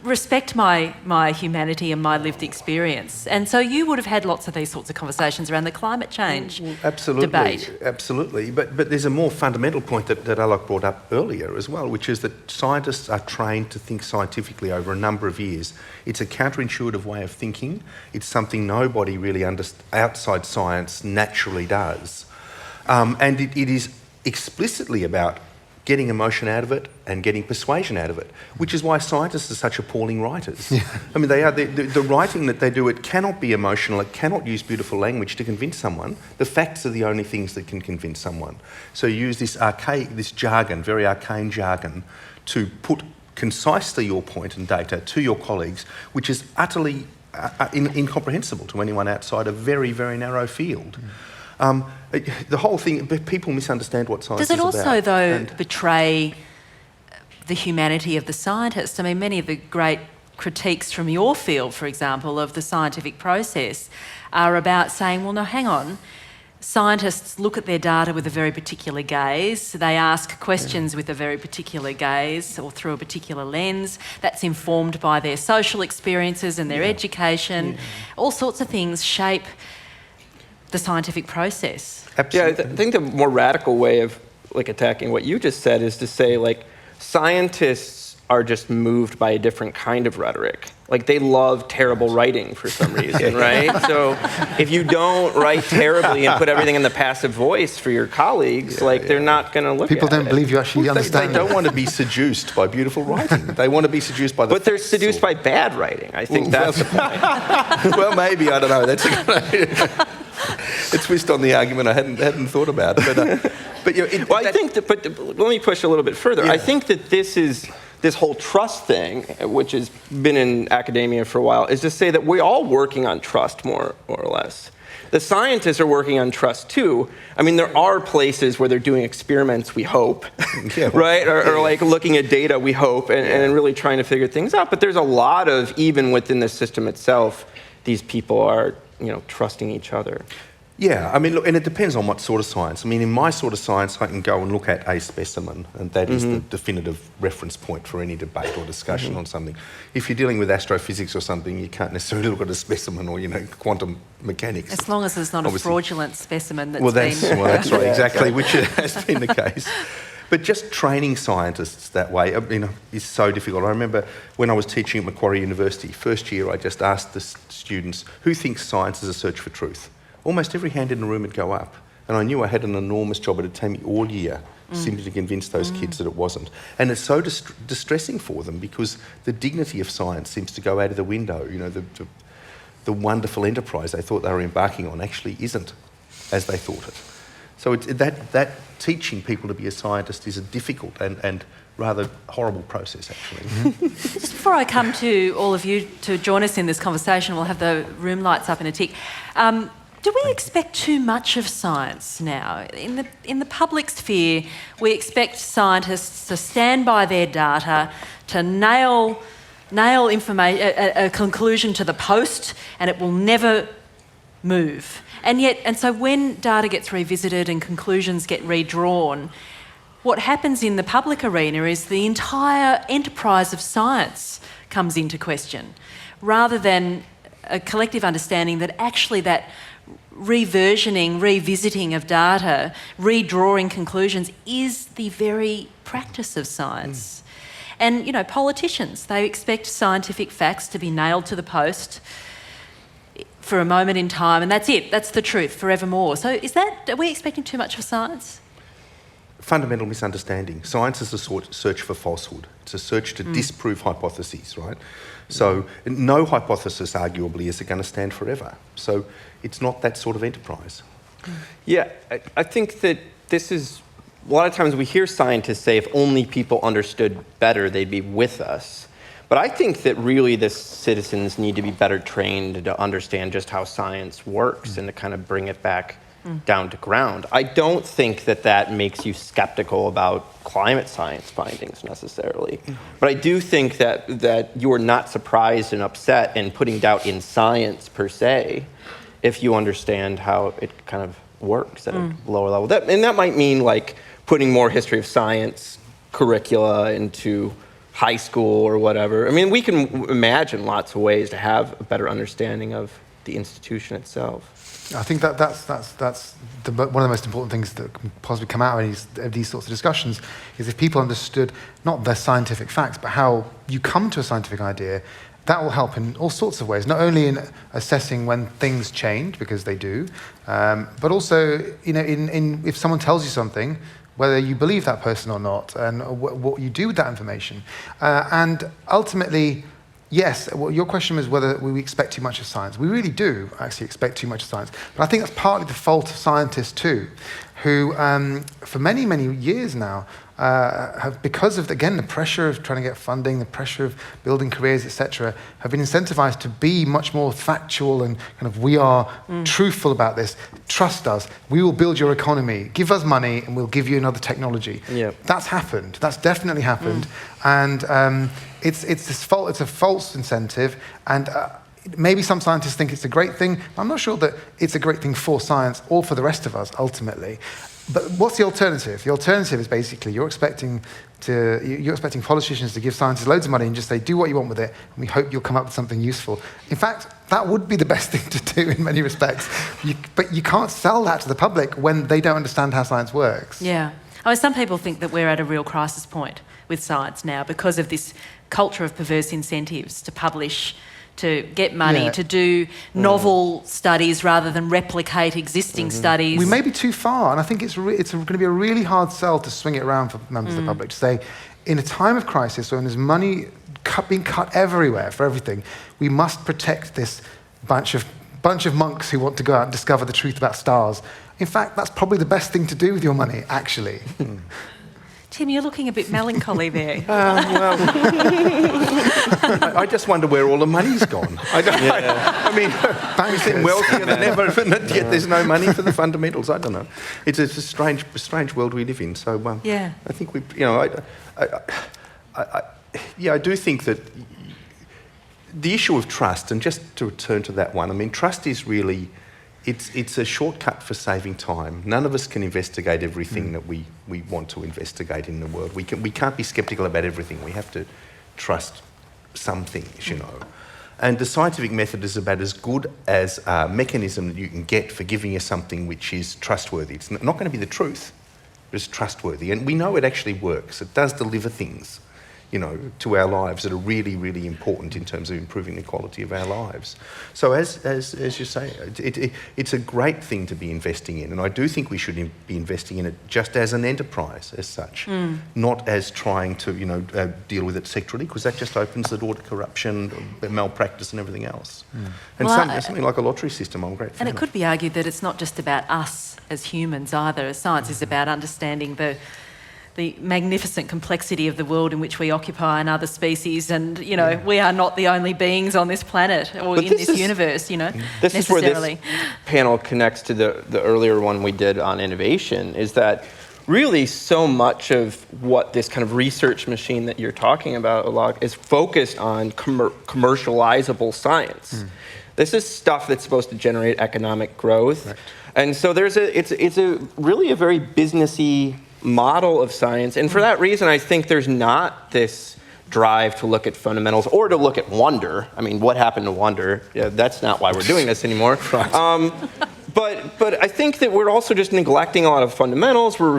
[SPEAKER 1] Respect my humanity and my lived experience. And so you would have had lots of these sorts of conversations around the climate change debate.
[SPEAKER 3] Absolutely. But there's a more fundamental point that Alok brought up earlier as well, which is that scientists are trained to think scientifically over a number of years. It's a counterintuitive way of thinking. It's something nobody really outside science naturally does. And it is explicitly about getting emotion out of it and getting persuasion out of it, which is why scientists are such appalling writers. Yeah. I mean, they are the writing that they do, it cannot be emotional, it cannot use beautiful language to convince someone. The facts are the only things that can convince someone. So you use this jargon, very arcane jargon, to put concisely your point and data to your colleagues, which is utterly incomprehensible to anyone outside a very, very narrow field. The whole thing, people misunderstand what science is about.
[SPEAKER 1] Does it also, though, betray the humanity of the scientist. I mean, many of the great critiques from your field, for example, of the scientific process are about saying, well, no, hang on. Scientists look at their data with a very particular gaze. They ask questions with a very particular gaze or through a particular lens. That's informed by their social experiences and their education. All sorts of things shape the scientific process.
[SPEAKER 3] Absolutely.
[SPEAKER 4] Yeah, I think the more radical way of like attacking what you just said is to say like scientists are just moved by a different kind of rhetoric. Like they love terrible writing for some reason, right? So if you don't write terribly and put everything in the passive voice for your colleagues, they're not going to look
[SPEAKER 2] People
[SPEAKER 4] at it.
[SPEAKER 2] don't believe you actually understand.
[SPEAKER 3] They don't want to be seduced by beautiful writing. They want to be seduced by the
[SPEAKER 4] But they're
[SPEAKER 3] facts
[SPEAKER 4] seduced
[SPEAKER 3] or-
[SPEAKER 4] by bad writing. I think that's the point.
[SPEAKER 3] Well, maybe, I don't know. That's a twist on the argument I hadn't thought about. But you know,
[SPEAKER 4] Well, I think that, but let me push a little bit further.
[SPEAKER 3] Yeah.
[SPEAKER 4] I think that this whole trust thing, which has been in academia for a while, is to say that we're all working on trust more or less. The scientists are working on trust too. I mean, there are places where they're doing experiments, we hope, right? Or like looking at data, we hope, and really trying to figure things out. But there's a lot of, even within the system itself, these people are, trusting each other.
[SPEAKER 3] Yeah, I mean, look, and it depends on what sort of science. I mean, in my sort of science, I can go and look at a specimen, and that is the definitive reference point for any debate or discussion on something. If you're dealing with astrophysics or something, you can't necessarily look at a specimen or, quantum mechanics.
[SPEAKER 1] As long as there's not
[SPEAKER 3] Obviously.
[SPEAKER 1] a fraudulent specimen that's
[SPEAKER 3] That's right, exactly, which has been the case. But just training scientists that way, is so difficult. I remember when I was teaching at Macquarie University, first year, I just asked the students, who thinks science is a search for truth? Almost every hand in the room would go up. And I knew I had an enormous job. It would take me all year simply to convince those kids that it wasn't. And it's so distressing for them because the dignity of science seems to go out of the window. The wonderful enterprise they thought they were embarking on actually isn't as they thought it. So that teaching people to be a scientist is a difficult and rather horrible process, actually.
[SPEAKER 1] Just before I come to all of you to join us in this conversation, we'll have the room lights up in a tick. Do we expect too much of science now? In the public sphere, we expect scientists to stand by their data, to nail a conclusion to the post, and it will never move. And so when data gets revisited and conclusions get redrawn, what happens in the public arena is the entire enterprise of science comes into question, rather than a collective understanding that actually that reversioning, revisiting of data, redrawing conclusions is the very practice of science. And, politicians, they expect scientific facts to be nailed to the post for a moment in time, and that's it. That's the truth forevermore. So are we expecting too much of science?
[SPEAKER 3] Fundamental misunderstanding. Science is a search for falsehood. It's a search to disprove hypotheses, right? So no hypothesis, arguably, is going to stand forever. So it's not that sort of enterprise.
[SPEAKER 4] Yeah, I think that this is, a lot of times we hear scientists say if only people understood better, they'd be with us. But I think that really the citizens need to be better trained to understand just how science works and to kind of bring it back down to ground. I don't think that makes you skeptical about climate science findings necessarily. But I do think that you are not surprised and upset and putting doubt in science per se if you understand how it kind of works at a lower level. That might mean like putting more history of science curricula into high school or whatever. I mean, we can imagine lots of ways to have a better understanding of the institution itself.
[SPEAKER 2] I think that's one of the most important things that can possibly come out of these sorts of discussions is if people understood not the scientific facts, but how you come to a scientific idea. That will help in all sorts of ways, not only in assessing when things change, because they do, but also, in if someone tells you something, whether you believe that person or not, and what you do with that information. And ultimately, yes, well, your question was whether we expect too much of science. We really do actually expect too much of science. But I think that's partly the fault of scientists too. who, for many, many years now, have, because of, again, the pressure of trying to get funding, the pressure of building careers, etc., have been incentivized to be much more factual and kind of, we are truthful about this. Trust us. We will build your economy. Give us money and we'll give you another technology.
[SPEAKER 4] Yep.
[SPEAKER 2] That's happened. That's definitely happened. And it's a false incentive. And maybe some scientists think it's a great thing. But I'm not sure that it's a great thing for science or for the rest of us, ultimately. But what's the alternative? The alternative is basically you're expecting politicians to give scientists loads of money and just say, do what you want with it, and we hope you'll come up with something useful. In fact, that would be the best thing to do in many respects. But you can't sell that to the public when they don't understand how science works.
[SPEAKER 1] Yeah. I mean, some people think that we're at a real crisis point with science now because of this culture of perverse incentives to publish, to get money, to do novel studies rather than replicate existing studies.
[SPEAKER 2] We may be too far, and I think it's going to be a really hard sell to swing it around for members of the public, to say, in a time of crisis when there's money being cut everywhere for everything, we must protect this bunch of monks who want to go out and discover the truth about stars. In fact, that's probably the best thing to do with your money, actually.
[SPEAKER 1] Tim, you're looking a bit melancholy there.
[SPEAKER 3] I just wonder where all the money's gone. I mean, we seem wealthier than ever, and yet there's no money for the fundamentals. I don't know. It's a strange world we live in. So I think I do think that the issue of trust, and just to return to that one, I mean, trust is really, it's a shortcut for saving time. None of us can investigate everything that we want to investigate in the world. We can't be sceptical about everything. We have to trust some things, you know. And the scientific method is about as good as a mechanism that you can get for giving you something which is trustworthy. It's not going to be the truth, but it's trustworthy. And we know it actually works. It does deliver things, you know, to our lives that are really, really important in terms of improving the quality of our lives. So as you say, it's a great thing to be investing in, and I do think we should be investing in it just as an enterprise as such, not as trying to, you know, deal with it sectorally, because that just opens the door to corruption, malpractice and everything else. And something like a lottery system, I'm great fan
[SPEAKER 1] And it could be argued that it's not just about us as humans either. Science is about understanding the magnificent complexity of the world in which we occupy and other species, and, you know, we are not the only beings on this planet or in this universe, you know,
[SPEAKER 4] this
[SPEAKER 1] necessarily.
[SPEAKER 4] Is where this panel connects to the earlier one we did on innovation, is that really so much of what this kind of research machine that you're talking about, Alok, is focused on commercializable science. This is stuff that's supposed to generate economic growth. Right. And so it's really a very businessy model of science, and for that reason I think there's not this drive to look at fundamentals or to look at wonder. I mean, what happened to wonder? Yeah, that's not why we're doing this anymore. But I think that we're also just neglecting a lot of fundamentals. We're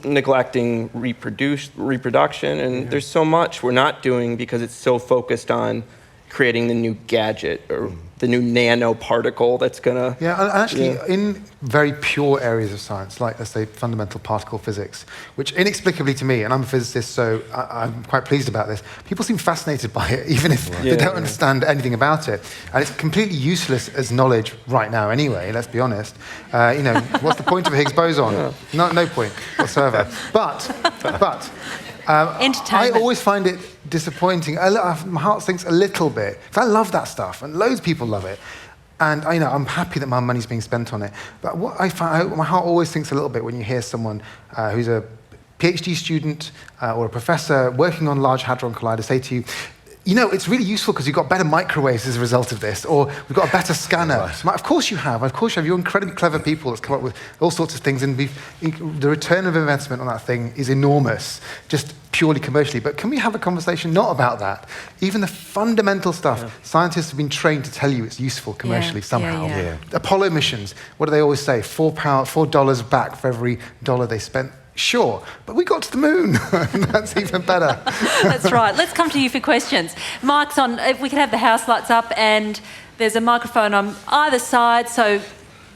[SPEAKER 4] neglecting reproduction, and there's so much we're not doing because it's so focused on creating the new gadget or the new nanoparticle that's going to...
[SPEAKER 2] Yeah, and actually, in very pure areas of science, like, let's say, fundamental particle physics, which inexplicably to me, and I'm a physicist, so I'm quite pleased about this, people seem fascinated by it, even if they don't understand anything about it. And it's completely useless as knowledge right now anyway, let's be honest. You know, what's the point of a Higgs boson? No point whatsoever. But I always find it disappointing. My heart sinks a little bit. I love that stuff, and loads of people love it. And I'm happy that my money's being spent on it. But what I find, my heart always sinks a little bit when you hear someone who's a PhD student or a professor working on Large Hadron Collider say to you, you know, it's really useful because you've got better microwaves as a result of this, or we've got a better scanner. Right. Of course you have. Of course you have. You're incredibly clever people that's come up with all sorts of things, and the return of investment on that thing is enormous, just purely commercially. But can we have a conversation not about that? Even the fundamental stuff, scientists have been trained to tell you it's useful commercially somehow. Apollo missions, what do they always say? $4 back for every dollar they spent. Sure, but we got to the moon. That's even better.
[SPEAKER 1] That's right. Let's come to you for questions. Mike's on. If we could have the house lights up, and there's a microphone on either side, so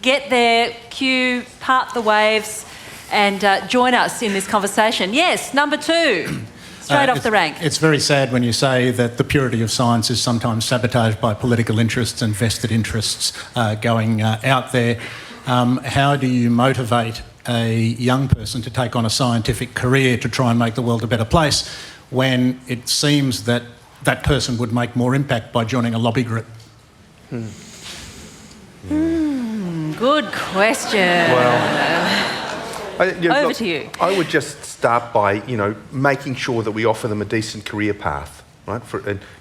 [SPEAKER 1] get there, queue, part the waves, and join us in this conversation. Yes, number 2. Straight off the rank.
[SPEAKER 5] It's very sad when you say that the purity of science is sometimes sabotaged by political interests and vested interests going out there. How do you motivate a young person to take on a scientific career to try and make the world a better place when it seems that that person would make more impact by joining a lobby group?
[SPEAKER 1] Good question. Over to you.
[SPEAKER 3] I would just start by, making sure that we offer them a decent career path, right,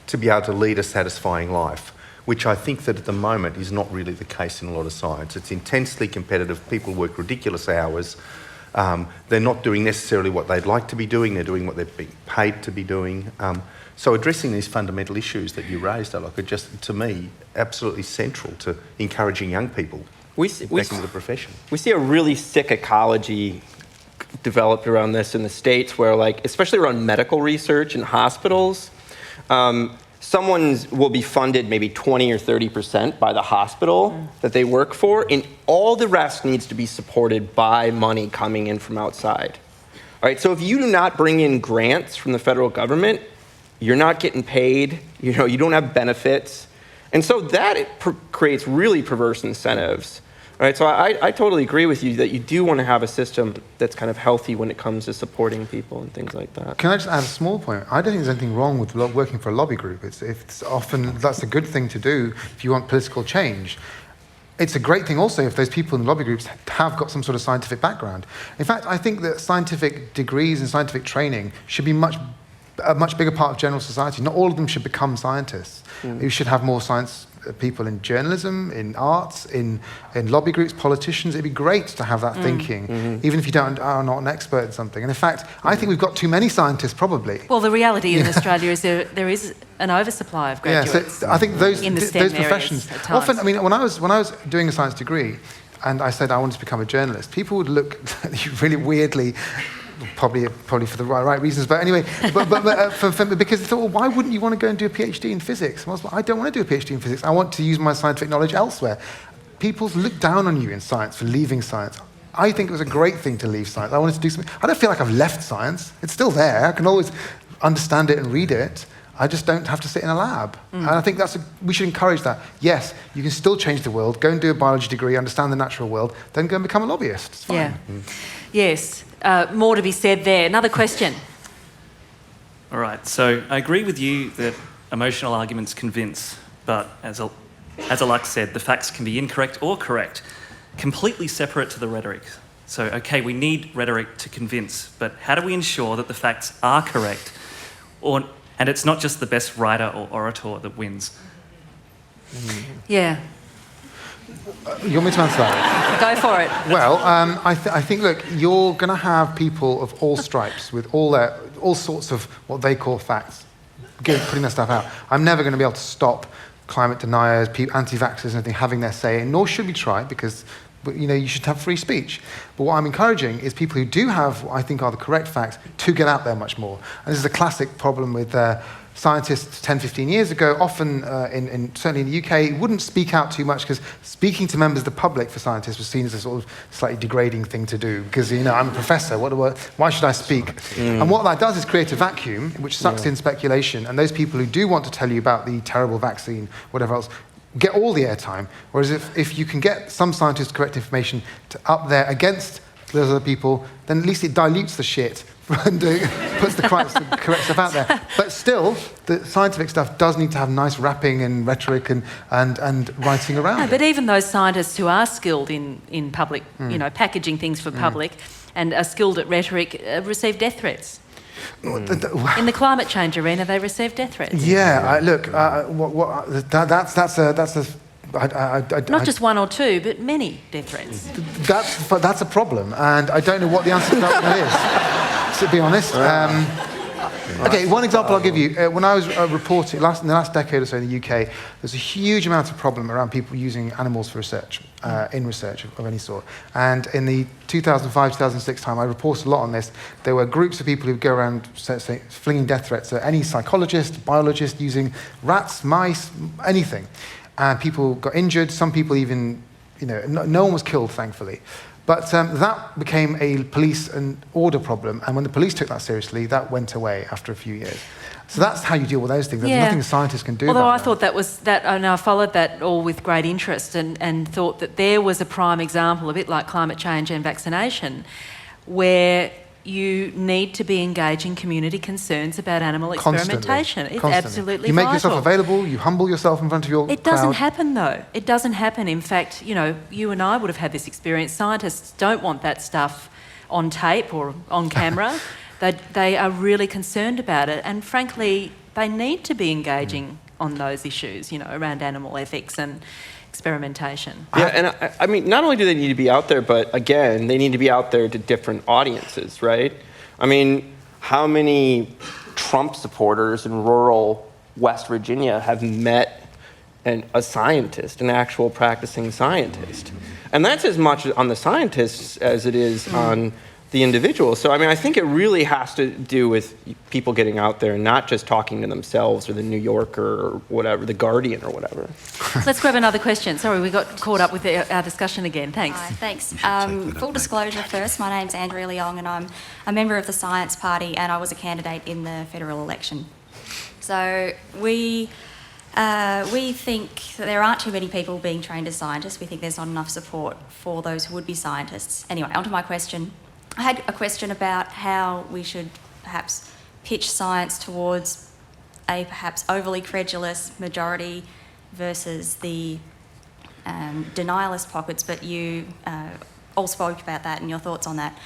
[SPEAKER 3] to be able to lead a satisfying life, which I think that at the moment is not really the case in a lot of science. It's intensely competitive. People work ridiculous hours. They're not doing necessarily what they'd like to be doing. They're doing what they're being paid to be doing. So addressing these fundamental issues that you raised, Alok, are just, to me, absolutely central to encouraging young people back into the profession.
[SPEAKER 4] We see a really sick ecology developed around this in the States where, especially around medical research in hospitals, someone will be funded maybe 20 or 30% by the hospital that they work for, and all the rest needs to be supported by money coming in from outside. All right, so if you do not bring in grants from the federal government, you're not getting paid, you don't have benefits. And so that creates really perverse incentives. All right, so I totally agree with you that you do want to have a system that's kind of healthy when it comes to supporting people and things like that.
[SPEAKER 2] Can I just add a small point? I don't think there's anything wrong with working for a lobby group. It's often, that's a good thing to do if you want political change. It's a great thing also if those people in the lobby groups have got some sort of scientific background. In fact, I think that scientific degrees and scientific training should be a much bigger part of general society. Not all of them should become scientists. You should have more science people in journalism, in arts, in lobby groups, politicians. It'd be great to have that thinking, even if you are not an expert in something. And in fact, I think we've got too many scientists, probably.
[SPEAKER 1] Well, the reality in Australia is there is an oversupply of graduates.
[SPEAKER 2] So I think those
[SPEAKER 1] areas
[SPEAKER 2] professions
[SPEAKER 1] at times.
[SPEAKER 2] often. I mean, when I was doing a science degree, and I said I wanted to become a journalist, people would look really weirdly. Probably for the right reasons, but anyway, because they thought, well, why wouldn't you want to go and do a PhD in physics? Well, I don't want to do a PhD in physics. I want to use my scientific knowledge elsewhere. People look down on you in science for leaving science. I think it was a great thing to leave science. I wanted to do something. I don't feel like I've left science. It's still there. I can always understand it and read it. I just don't have to sit in a lab. And I think we should encourage that. Yes, you can still change the world. Go and do a biology degree, understand the natural world, then go and become a lobbyist. It's fine.
[SPEAKER 1] Yeah. Yes. More to be said there. Another question.
[SPEAKER 6] All right. So I agree with you that emotional arguments convince, but as Alok said, the facts can be incorrect or correct, completely separate to the rhetoric. So, okay, we need rhetoric to convince, but how do we ensure that the facts are correct, and it's not just the best writer or orator that wins?
[SPEAKER 1] Yeah.
[SPEAKER 2] You want me to answer that?
[SPEAKER 1] Go for it.
[SPEAKER 2] Well, I think, look, you're going to have people of all stripes with all sorts of what they call facts, putting their stuff out. I'm never going to be able to stop climate deniers, anti-vaxxers and everything having their say, and nor should we try, because you should have free speech. But what I'm encouraging is people who do have what I think are the correct facts to get out there much more. And this is a classic problem with scientists 10, 15 years ago, often certainly in the UK, wouldn't speak out too much because speaking to members of the public for scientists was seen as a sort of slightly degrading thing to do because, I'm a professor, why should I speak? And what that does is create a vacuum which sucks in speculation, and those people who do want to tell you about the terrible vaccine, whatever else, get all the airtime. Whereas if you can get some scientists correct information up there against those other people, then at least it dilutes the shit and puts the correct stuff out there. But still, the scientific stuff does need to have nice wrapping and rhetoric and writing around it.
[SPEAKER 1] But even those scientists who are skilled in public, packaging things for public and are skilled at rhetoric receive death threats. In the climate change arena, they receive death threats.
[SPEAKER 2] Yeah, look, that's
[SPEAKER 1] not just one or two, but many death threats.
[SPEAKER 2] That's a problem, and I don't know what the answer to that one is, to be honest. Okay, one example I'll give you. When I was reporting in the last decade or so in the UK, there's a huge amount of problem around people using animals for research, in research of any sort. And in the 2005-2006 time, I reported a lot on this. There were groups of people who go around flinging death threats at any psychologist, biologist, using rats, mice, anything. And people got injured. Some people even, no one was killed, thankfully. But that became a police and order problem, and when the police took that seriously, that went away after a few years. So that's how you deal with those things. There's nothing scientists can do
[SPEAKER 1] Although
[SPEAKER 2] about
[SPEAKER 1] I thought that was that, and I followed that all with great interest, and thought that there was a prime example, a bit like climate change and vaccination, where you need to be engaging community concerns about animal experimentation. It's absolutely
[SPEAKER 2] You make
[SPEAKER 1] vital.
[SPEAKER 2] yourself available, you humble yourself in front of your
[SPEAKER 1] It doesn't
[SPEAKER 2] crowd.
[SPEAKER 1] happen though. It doesn't happen. In fact, you know, you and I would have had this experience. Scientists don't want that stuff on tape or on camera. They are really concerned about it, and frankly, they need to be engaging on those issues, you know, around animal ethics and experimentation.
[SPEAKER 4] Yeah, and I mean, not only do they need to be out there, but again, they need to be out there to different audiences, right? I mean, how many Trump supporters in rural West Virginia have met a scientist, an actual practicing scientist? And that's as much on the scientists as it is on the individual. So, I mean, I think it really has to do with people getting out there and not just talking to themselves or the New Yorker or whatever, the Guardian or whatever.
[SPEAKER 1] Let's grab another question. Sorry, we got caught up with our discussion again. Thanks.
[SPEAKER 7] Hi, thanks. Full disclosure first, my name's Andrea Leong and I'm a member of the Science Party and I was a candidate in the federal election. So we think that there aren't too many people being trained as scientists. We think there's not enough support for those who would be scientists. Anyway, onto my question. I had a question about how we should perhaps pitch science towards a perhaps overly credulous majority versus the denialist pockets, but you all spoke about that and your thoughts on that.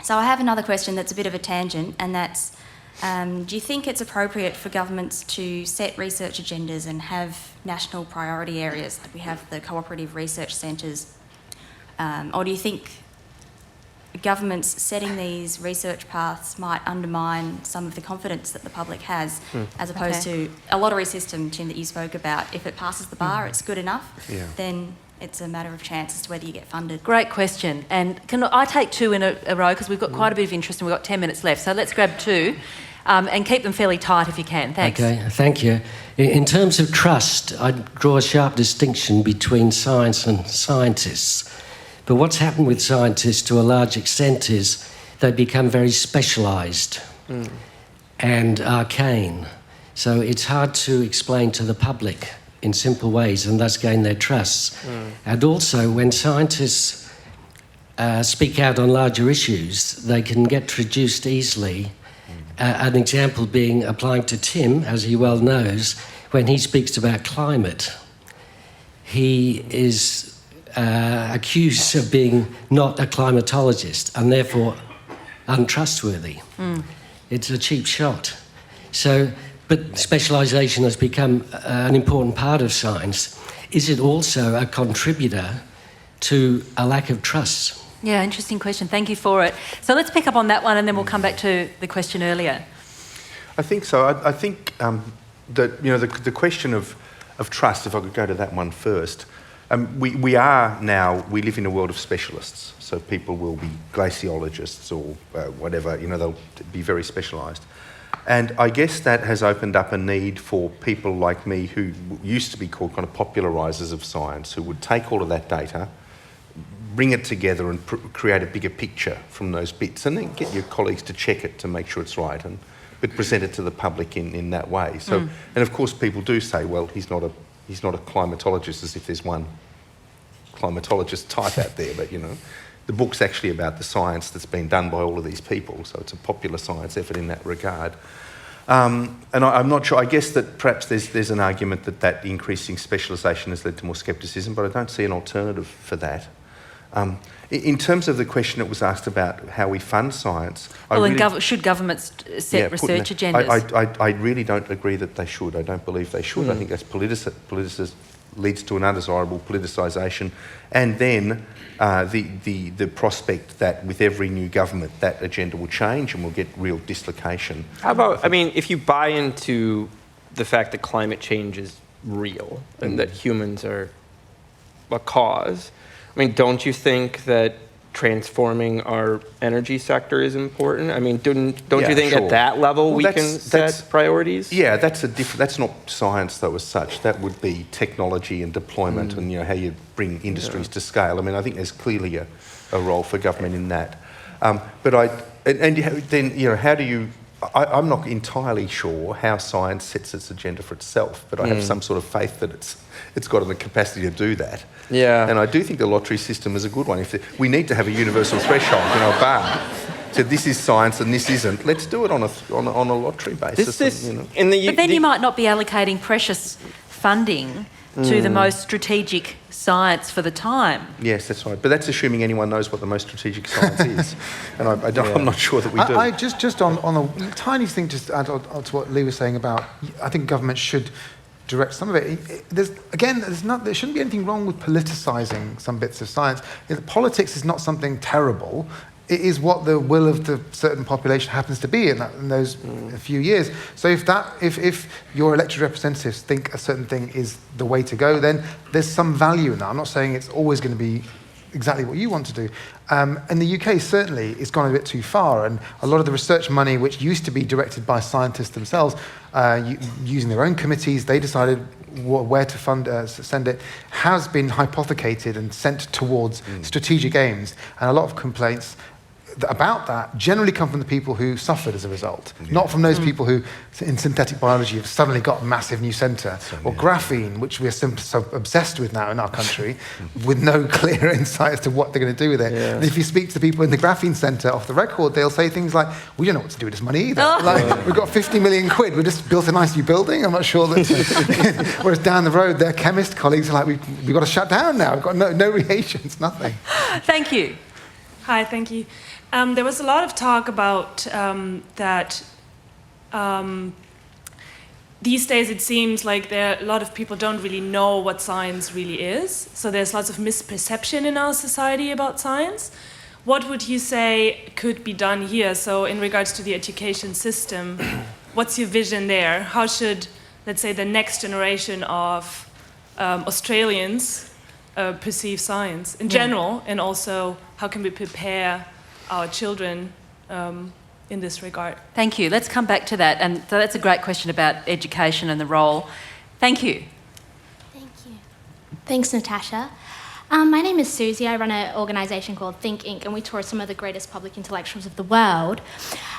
[SPEAKER 7] So I have another question that's a bit of a tangent, and that's, do you think it's appropriate for governments to set research agendas and have national priority areas, like we have the cooperative research centres, or do you think governments setting these research paths might undermine some of the confidence that the public has, as opposed to a lottery system, Tim, that you spoke about? If it passes the bar, it's good enough, then it's a matter of chance as to whether you get funded.
[SPEAKER 1] Great question. And can I take two in a row, because we've got quite a bit of interest and we've got 10 minutes left. So let's grab two and keep them fairly tight if you can. Thanks.
[SPEAKER 8] Okay, thank you. In terms of trust, I draw a sharp distinction between science and scientists. But what's happened with scientists to a large extent is they become very specialised and arcane. So it's hard to explain to the public in simple ways and thus gain their trust. And also, when scientists speak out on larger issues, they can get traduced easily. An example being applying to Tim, as he well knows, when he speaks about climate, he is accused of being not a climatologist and therefore untrustworthy. It's a cheap shot. So, but specialisation has become an important part of science. Is it also a contributor to a lack of trust?
[SPEAKER 1] Yeah, interesting question. Thank you for it. So let's pick up on that one and then we'll come back to the question earlier.
[SPEAKER 3] I think so. I think that, you know, the question of trust, if I could go to that one first, we live in a world of specialists, so people will be glaciologists or whatever, you know, they'll be very specialised. And I guess that has opened up a need for people like me who used to be called kind of popularisers of science, who would take all of that data, bring it together and create a bigger picture from those bits, and then get your colleagues to check it to make sure it's right, but present it to the public in that way. So, and of course people do say, well, he's not a climatologist, as if there's one climatologist type out there, but, you know, the book's actually about the science that's been done by all of these people, so it's a popular science effort in that regard. And I'm not sure, I guess that perhaps there's an argument that increasing specialisation has led to more scepticism, but I don't see an alternative for that. In terms of the question that was asked about how we fund science...
[SPEAKER 1] should governments set research agendas?
[SPEAKER 3] I really don't agree that they should. I don't believe they should. I think that's leads to an undesirable politicisation. And then the prospect that with every new government that agenda will change and we'll get real dislocation.
[SPEAKER 4] How about, I mean, if you buy into the fact that climate change is real and that humans are a cause, I mean, don't you think that transforming our energy sector is important? I mean, don't
[SPEAKER 3] Yeah,
[SPEAKER 4] you think
[SPEAKER 3] sure.
[SPEAKER 4] at that level we can set priorities?
[SPEAKER 3] Yeah, that's not science though as such. That would be technology and deployment and how you bring industries to scale. I mean, I think there's clearly a role for government in that. Then how do you? I'm not entirely sure how science sets its agenda for itself, but I have some sort of faith that it's got the capacity to do that.
[SPEAKER 4] Yeah.
[SPEAKER 3] And I do think the lottery system is a good one. We need to have a universal threshold, a bar. So this is science and this isn't. Let's do it on a lottery basis.
[SPEAKER 1] But then you might not be allocating precious funding to the most strategic science for the time.
[SPEAKER 3] Yes, that's right. But that's assuming anyone knows what the most strategic science is. And I'm not sure that we do.
[SPEAKER 2] I just on a tiny thing, just to add on to what Lee was saying about, I think government should direct some of it. There shouldn't be anything wrong with politicising some bits of science. Politics is not something terrible. It is what the will of the certain population happens to be in those few years. So if your elected representatives think a certain thing is the way to go, then there's some value in that. I'm not saying it's always going to be exactly what you want to do. In the UK, certainly, it's gone a bit too far, and a lot of the research money, which used to be directed by scientists themselves, using their own committees, they decided where to send it, has been hypothecated and sent towards strategic aims, and a lot of complaints about that generally come from the people who suffered as a result, not from those people who, in synthetic biology, have suddenly got a massive new centre, or graphene, which we're so obsessed with now in our country, with no clear insight as to what they're going to do with it. Yeah. And if you speak to the people in the graphene centre off the record, they'll say things like, we don't know what to do with this money either. We've got 50 million quid, we just built a nice new building, I'm not sure that... Whereas down the road, their chemist colleagues are like, we've got to shut down now, we've got no reagents, nothing.
[SPEAKER 1] Thank you.
[SPEAKER 9] Hi, thank you. There was a lot of talk about that these days it seems like a lot of people don't really know what science really is. So there's lots of misperception in our society about science. What would you say could be done here? So in regards to the education system, what's your vision there? How should, let's say, the next generation of Australians perceive science in general, and also how can we prepare our children in this regard?
[SPEAKER 1] Thank you. Let's come back to that. And so that's a great question about education and the role. Thank you.
[SPEAKER 10] Thank you. Thanks, Natasha. My name is Susie. I run an organisation called Think Inc., and we tour some of the greatest public intellectuals of the world.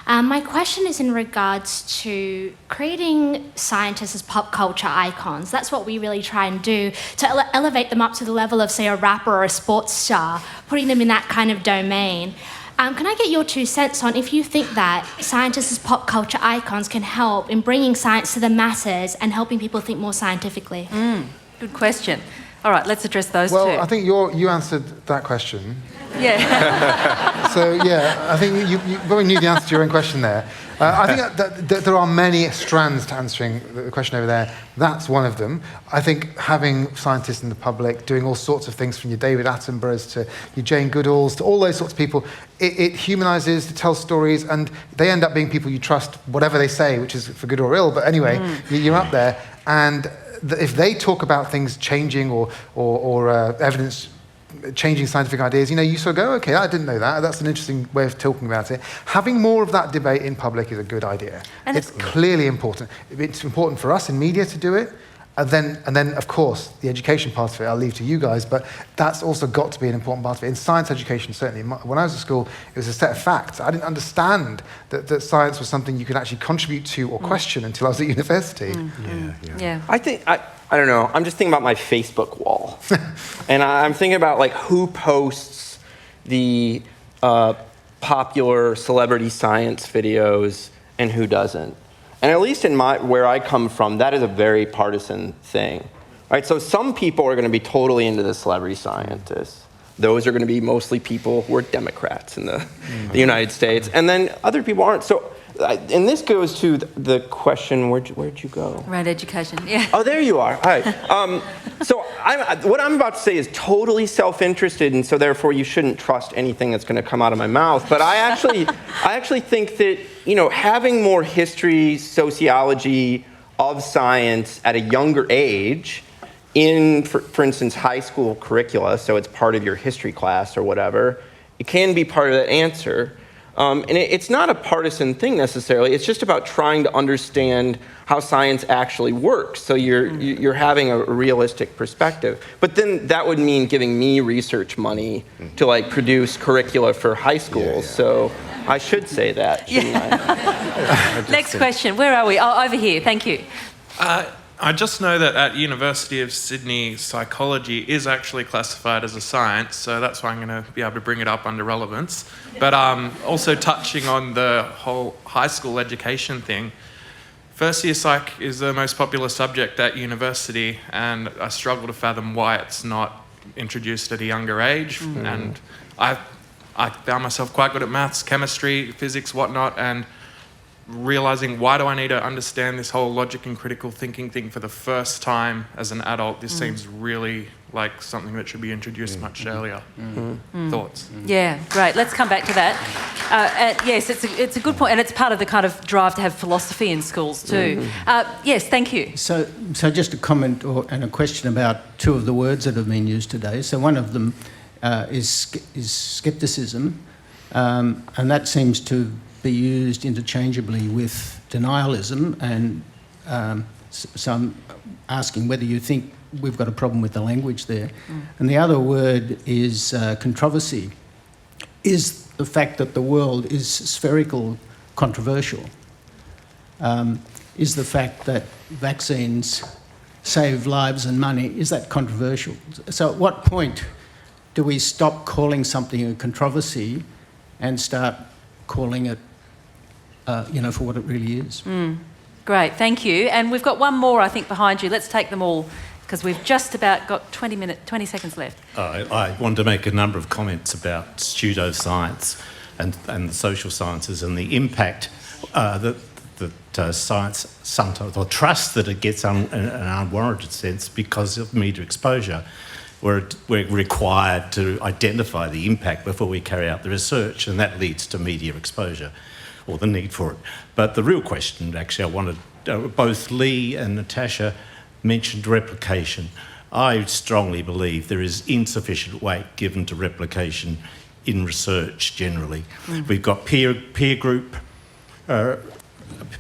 [SPEAKER 10] My question is in regards to creating scientists as pop culture icons. That's what we really try and do, to elevate them up to the level of, say, a rapper or a sports star, putting them in that kind of domain. Can I get your 2 cents on if you think that scientists as pop culture icons can help in bringing science to the masses and helping people think more scientifically?
[SPEAKER 1] Good question. All right, let's address those two.
[SPEAKER 2] Well, I think you answered that question.
[SPEAKER 1] Yeah.
[SPEAKER 2] So, I think you probably knew the answer to your own question there. I think that there are many strands to answering the question over there. That's one of them. I think having scientists in the public doing all sorts of things, from your David Attenboroughs to your Jane Goodalls to all those sorts of people, it humanises, it tells stories, and they end up being people you trust, whatever they say, which is for good or ill. But anyway, you're up there, and if they talk about things changing or evidence changing scientific ideas, you sort of go, okay, I didn't know that. That's an interesting way of talking about it. Having more of that debate in public is a good idea. And it's clearly important. It's important for us in media to do it. And then, of course, the education part of it, I'll leave to you guys, but that's also got to be an important part of it. In science education, certainly. When I was at school, it was a set of facts. I didn't understand that science was something you could actually contribute to or question until I was at university.
[SPEAKER 1] Yeah.
[SPEAKER 4] I think, I don't know, I'm just thinking about my Facebook wall. And I'm thinking about who posts the popular celebrity science videos and who doesn't. And at least in where I come from, that is a very partisan thing. Right? So some people are going to be totally into the celebrity scientists. Those are going to be mostly people who are Democrats in the United States. And then other people aren't. So, and this goes to the question, where'd you go?
[SPEAKER 1] Around education, yeah.
[SPEAKER 4] Oh, there you are. All right. So what I'm about to say is totally self-interested, and so therefore you shouldn't trust anything that's going to come out of my mouth. But I actually think that, having more history, sociology of science at a younger age in, for instance, high school curricula, so it's part of your history class or whatever, It can be part of that answer. And it's not a partisan thing necessarily. It's just about trying to understand how science actually works. So you're having a realistic perspective. But then that would mean giving me research money to like produce curricula for high schools. So I should say that, shouldn't I?
[SPEAKER 1] Next question. Where are we? Oh, over here. Thank you.
[SPEAKER 11] I just know that at University of Sydney, psychology is actually classified as a science, so that's why I'm going to be able to bring it up under relevance. But also touching on the whole high school education thing, first year psych is the most popular subject at university, and I struggle to fathom why it's not introduced at a younger age. And I found myself quite good at maths, chemistry, physics, whatnot, and realising why do I need to understand this whole logic and critical thinking thing for the first time as an adult. This seems really like something that should be introduced much earlier. Thoughts?
[SPEAKER 1] Yeah, great. Let's come back to that. Yes, it's a good point, and it's part of the kind of drive to have philosophy in schools too. Yes, thank you.
[SPEAKER 12] So just a comment and a question about two of the words that have been used today. So one of them is scepticism, and that seems to be used interchangeably with denialism, and so I'm asking whether you think we've got a problem with the language there. And the other word is controversy. Is the fact that the world is spherical controversial? Is the fact that vaccines save lives and money, is that controversial? So at what point do we stop calling something a controversy and start calling it for what it really is?
[SPEAKER 1] Great, thank you. And we've got one more, I think, behind you. Let's take them all, because we've just about got 20 seconds left.
[SPEAKER 13] I wanted to make a number of comments about pseudoscience and the social sciences and the impact that science sometimes, or trust that it gets in an unwarranted sense because of media exposure. We're required to identify the impact before we carry out the research, and that leads to media exposure, or the need for it. But the real question, actually, I wanted, both Lee and Natasha mentioned replication. I strongly believe there is insufficient weight given to replication in research generally. We've got peer group,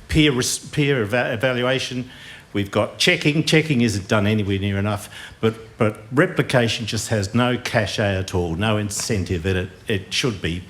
[SPEAKER 13] peer evaluation. We've got checking. Checking isn't done anywhere near enough, but replication just has no cachet at all, no incentive in it. It should be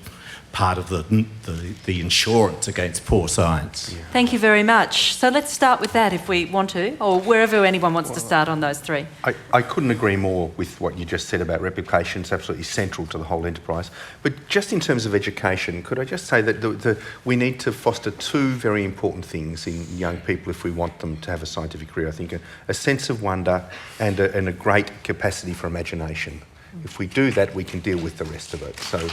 [SPEAKER 13] part of the insurance against poor science.
[SPEAKER 1] Yeah. Thank you very much. So let's start with that if we want to, or wherever anyone wants to start on those three.
[SPEAKER 3] I couldn't agree more with what you just said about replication. It's absolutely central to the whole enterprise. But just in terms of education, could I just say that we need to foster two very important things in young people if we want them to have a scientific career. I think a sense of wonder and a great capacity for imagination. If we do that, we can deal with the rest of it. So.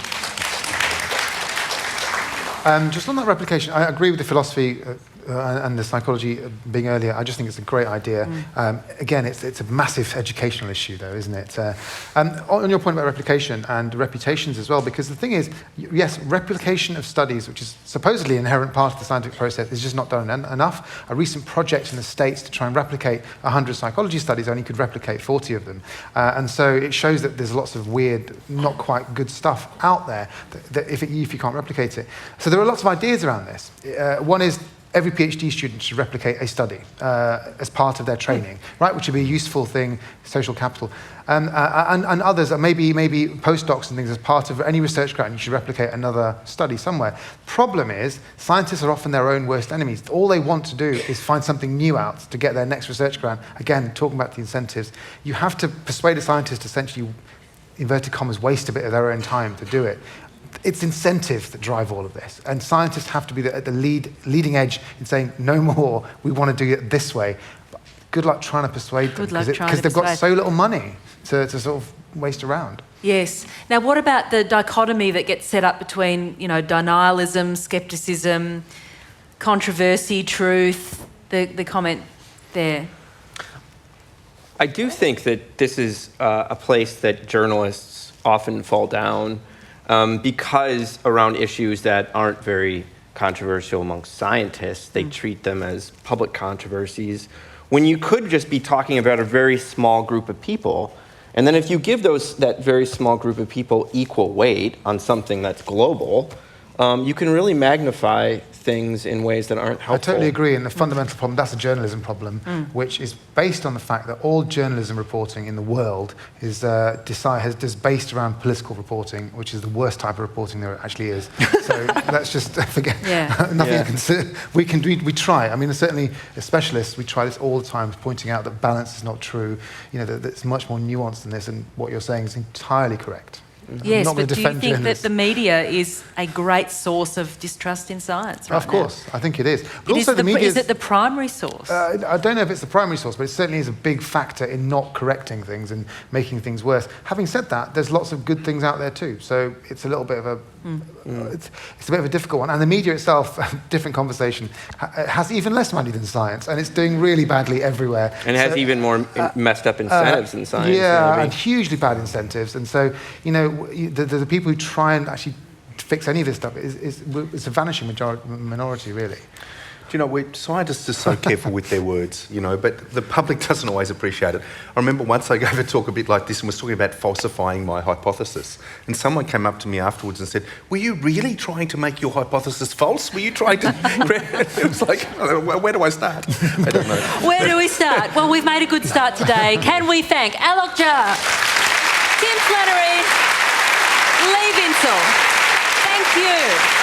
[SPEAKER 2] Just on that replication, I agree with the philosophy and the psychology being earlier. I just think it's a great idea. Again, it's a massive educational issue, though, isn't it? On your point about replication and reputations as well, because the thing is, yes, replication of studies, which is supposedly an inherent part of the scientific process, is just not done enough. A recent project in the States to try and replicate 100 psychology studies only could replicate 40 of them. And so it shows that there's lots of weird, not quite good stuff out there that if you can't replicate it. So there are lots of ideas around this. One is every PhD student should replicate a study as part of their training, right? Which would be a useful thing, social capital. And others, maybe postdocs and things, as part of any research grant, you should replicate another study somewhere. Problem is, scientists are often their own worst enemies. All they want to do is find something new out to get their next research grant. Again, talking about the incentives. You have to persuade a scientist to essentially, inverted commas, waste a bit of their own time to do it. It's incentives that drive all of this, and scientists have to be at the leading edge in saying, no more, we want to do it this way. But good luck trying to persuade them, because they've got so little money to sort of waste around.
[SPEAKER 1] Yes. Now, what about the dichotomy that gets set up between, denialism, scepticism, controversy, truth, the comment there?
[SPEAKER 4] I do think that this is a place that journalists often fall down. Because around issues that aren't very controversial amongst scientists, they treat them as public controversies, when you could just be talking about a very small group of people And then if you give that very small group of people equal weight on something that's global, you can really magnify things in ways that aren't helpful.
[SPEAKER 2] I totally agree, and the fundamental problem, that's a journalism problem, which is based on the fact that all journalism reporting in the world is based around political reporting, which is the worst type of reporting there actually is. So let's just forget nothing to consider. We try. I mean, certainly as specialists, we try this all the time, pointing out that balance is not true, that it's much more nuanced than this, and what you're saying is entirely correct.
[SPEAKER 1] Yes, but do you think that the media is a great source of distrust in science right
[SPEAKER 2] Of course,
[SPEAKER 1] now?
[SPEAKER 2] I think it is. But also the media
[SPEAKER 1] is it the primary source?
[SPEAKER 2] I don't know if it's the primary source, but it certainly is a big factor in not correcting things and making things worse. Having said that, there's lots of good things out there too. So it's a little bit of a it's a bit of a difficult one. And the media itself, different conversation, has even less money than science, and it's doing really badly everywhere.
[SPEAKER 4] And it has even more messed up incentives than science.
[SPEAKER 2] Yeah,
[SPEAKER 4] maybe.
[SPEAKER 2] and hugely bad incentives. And so, the people who try and actually fix any of this stuff is a vanishing minority, really.
[SPEAKER 3] Do you know, scientists are so careful with their words, but the public doesn't always appreciate it. I remember once I gave a talk a bit like this and was talking about falsifying my hypothesis. And someone came up to me afterwards and said, were you really trying to make your hypothesis false? Were you trying to... It was like, where do I start? I don't know.
[SPEAKER 1] Where do we start? Well, we've made a good start today. Can we thank Alok, Tim Flannery, Vinsel. Thank you.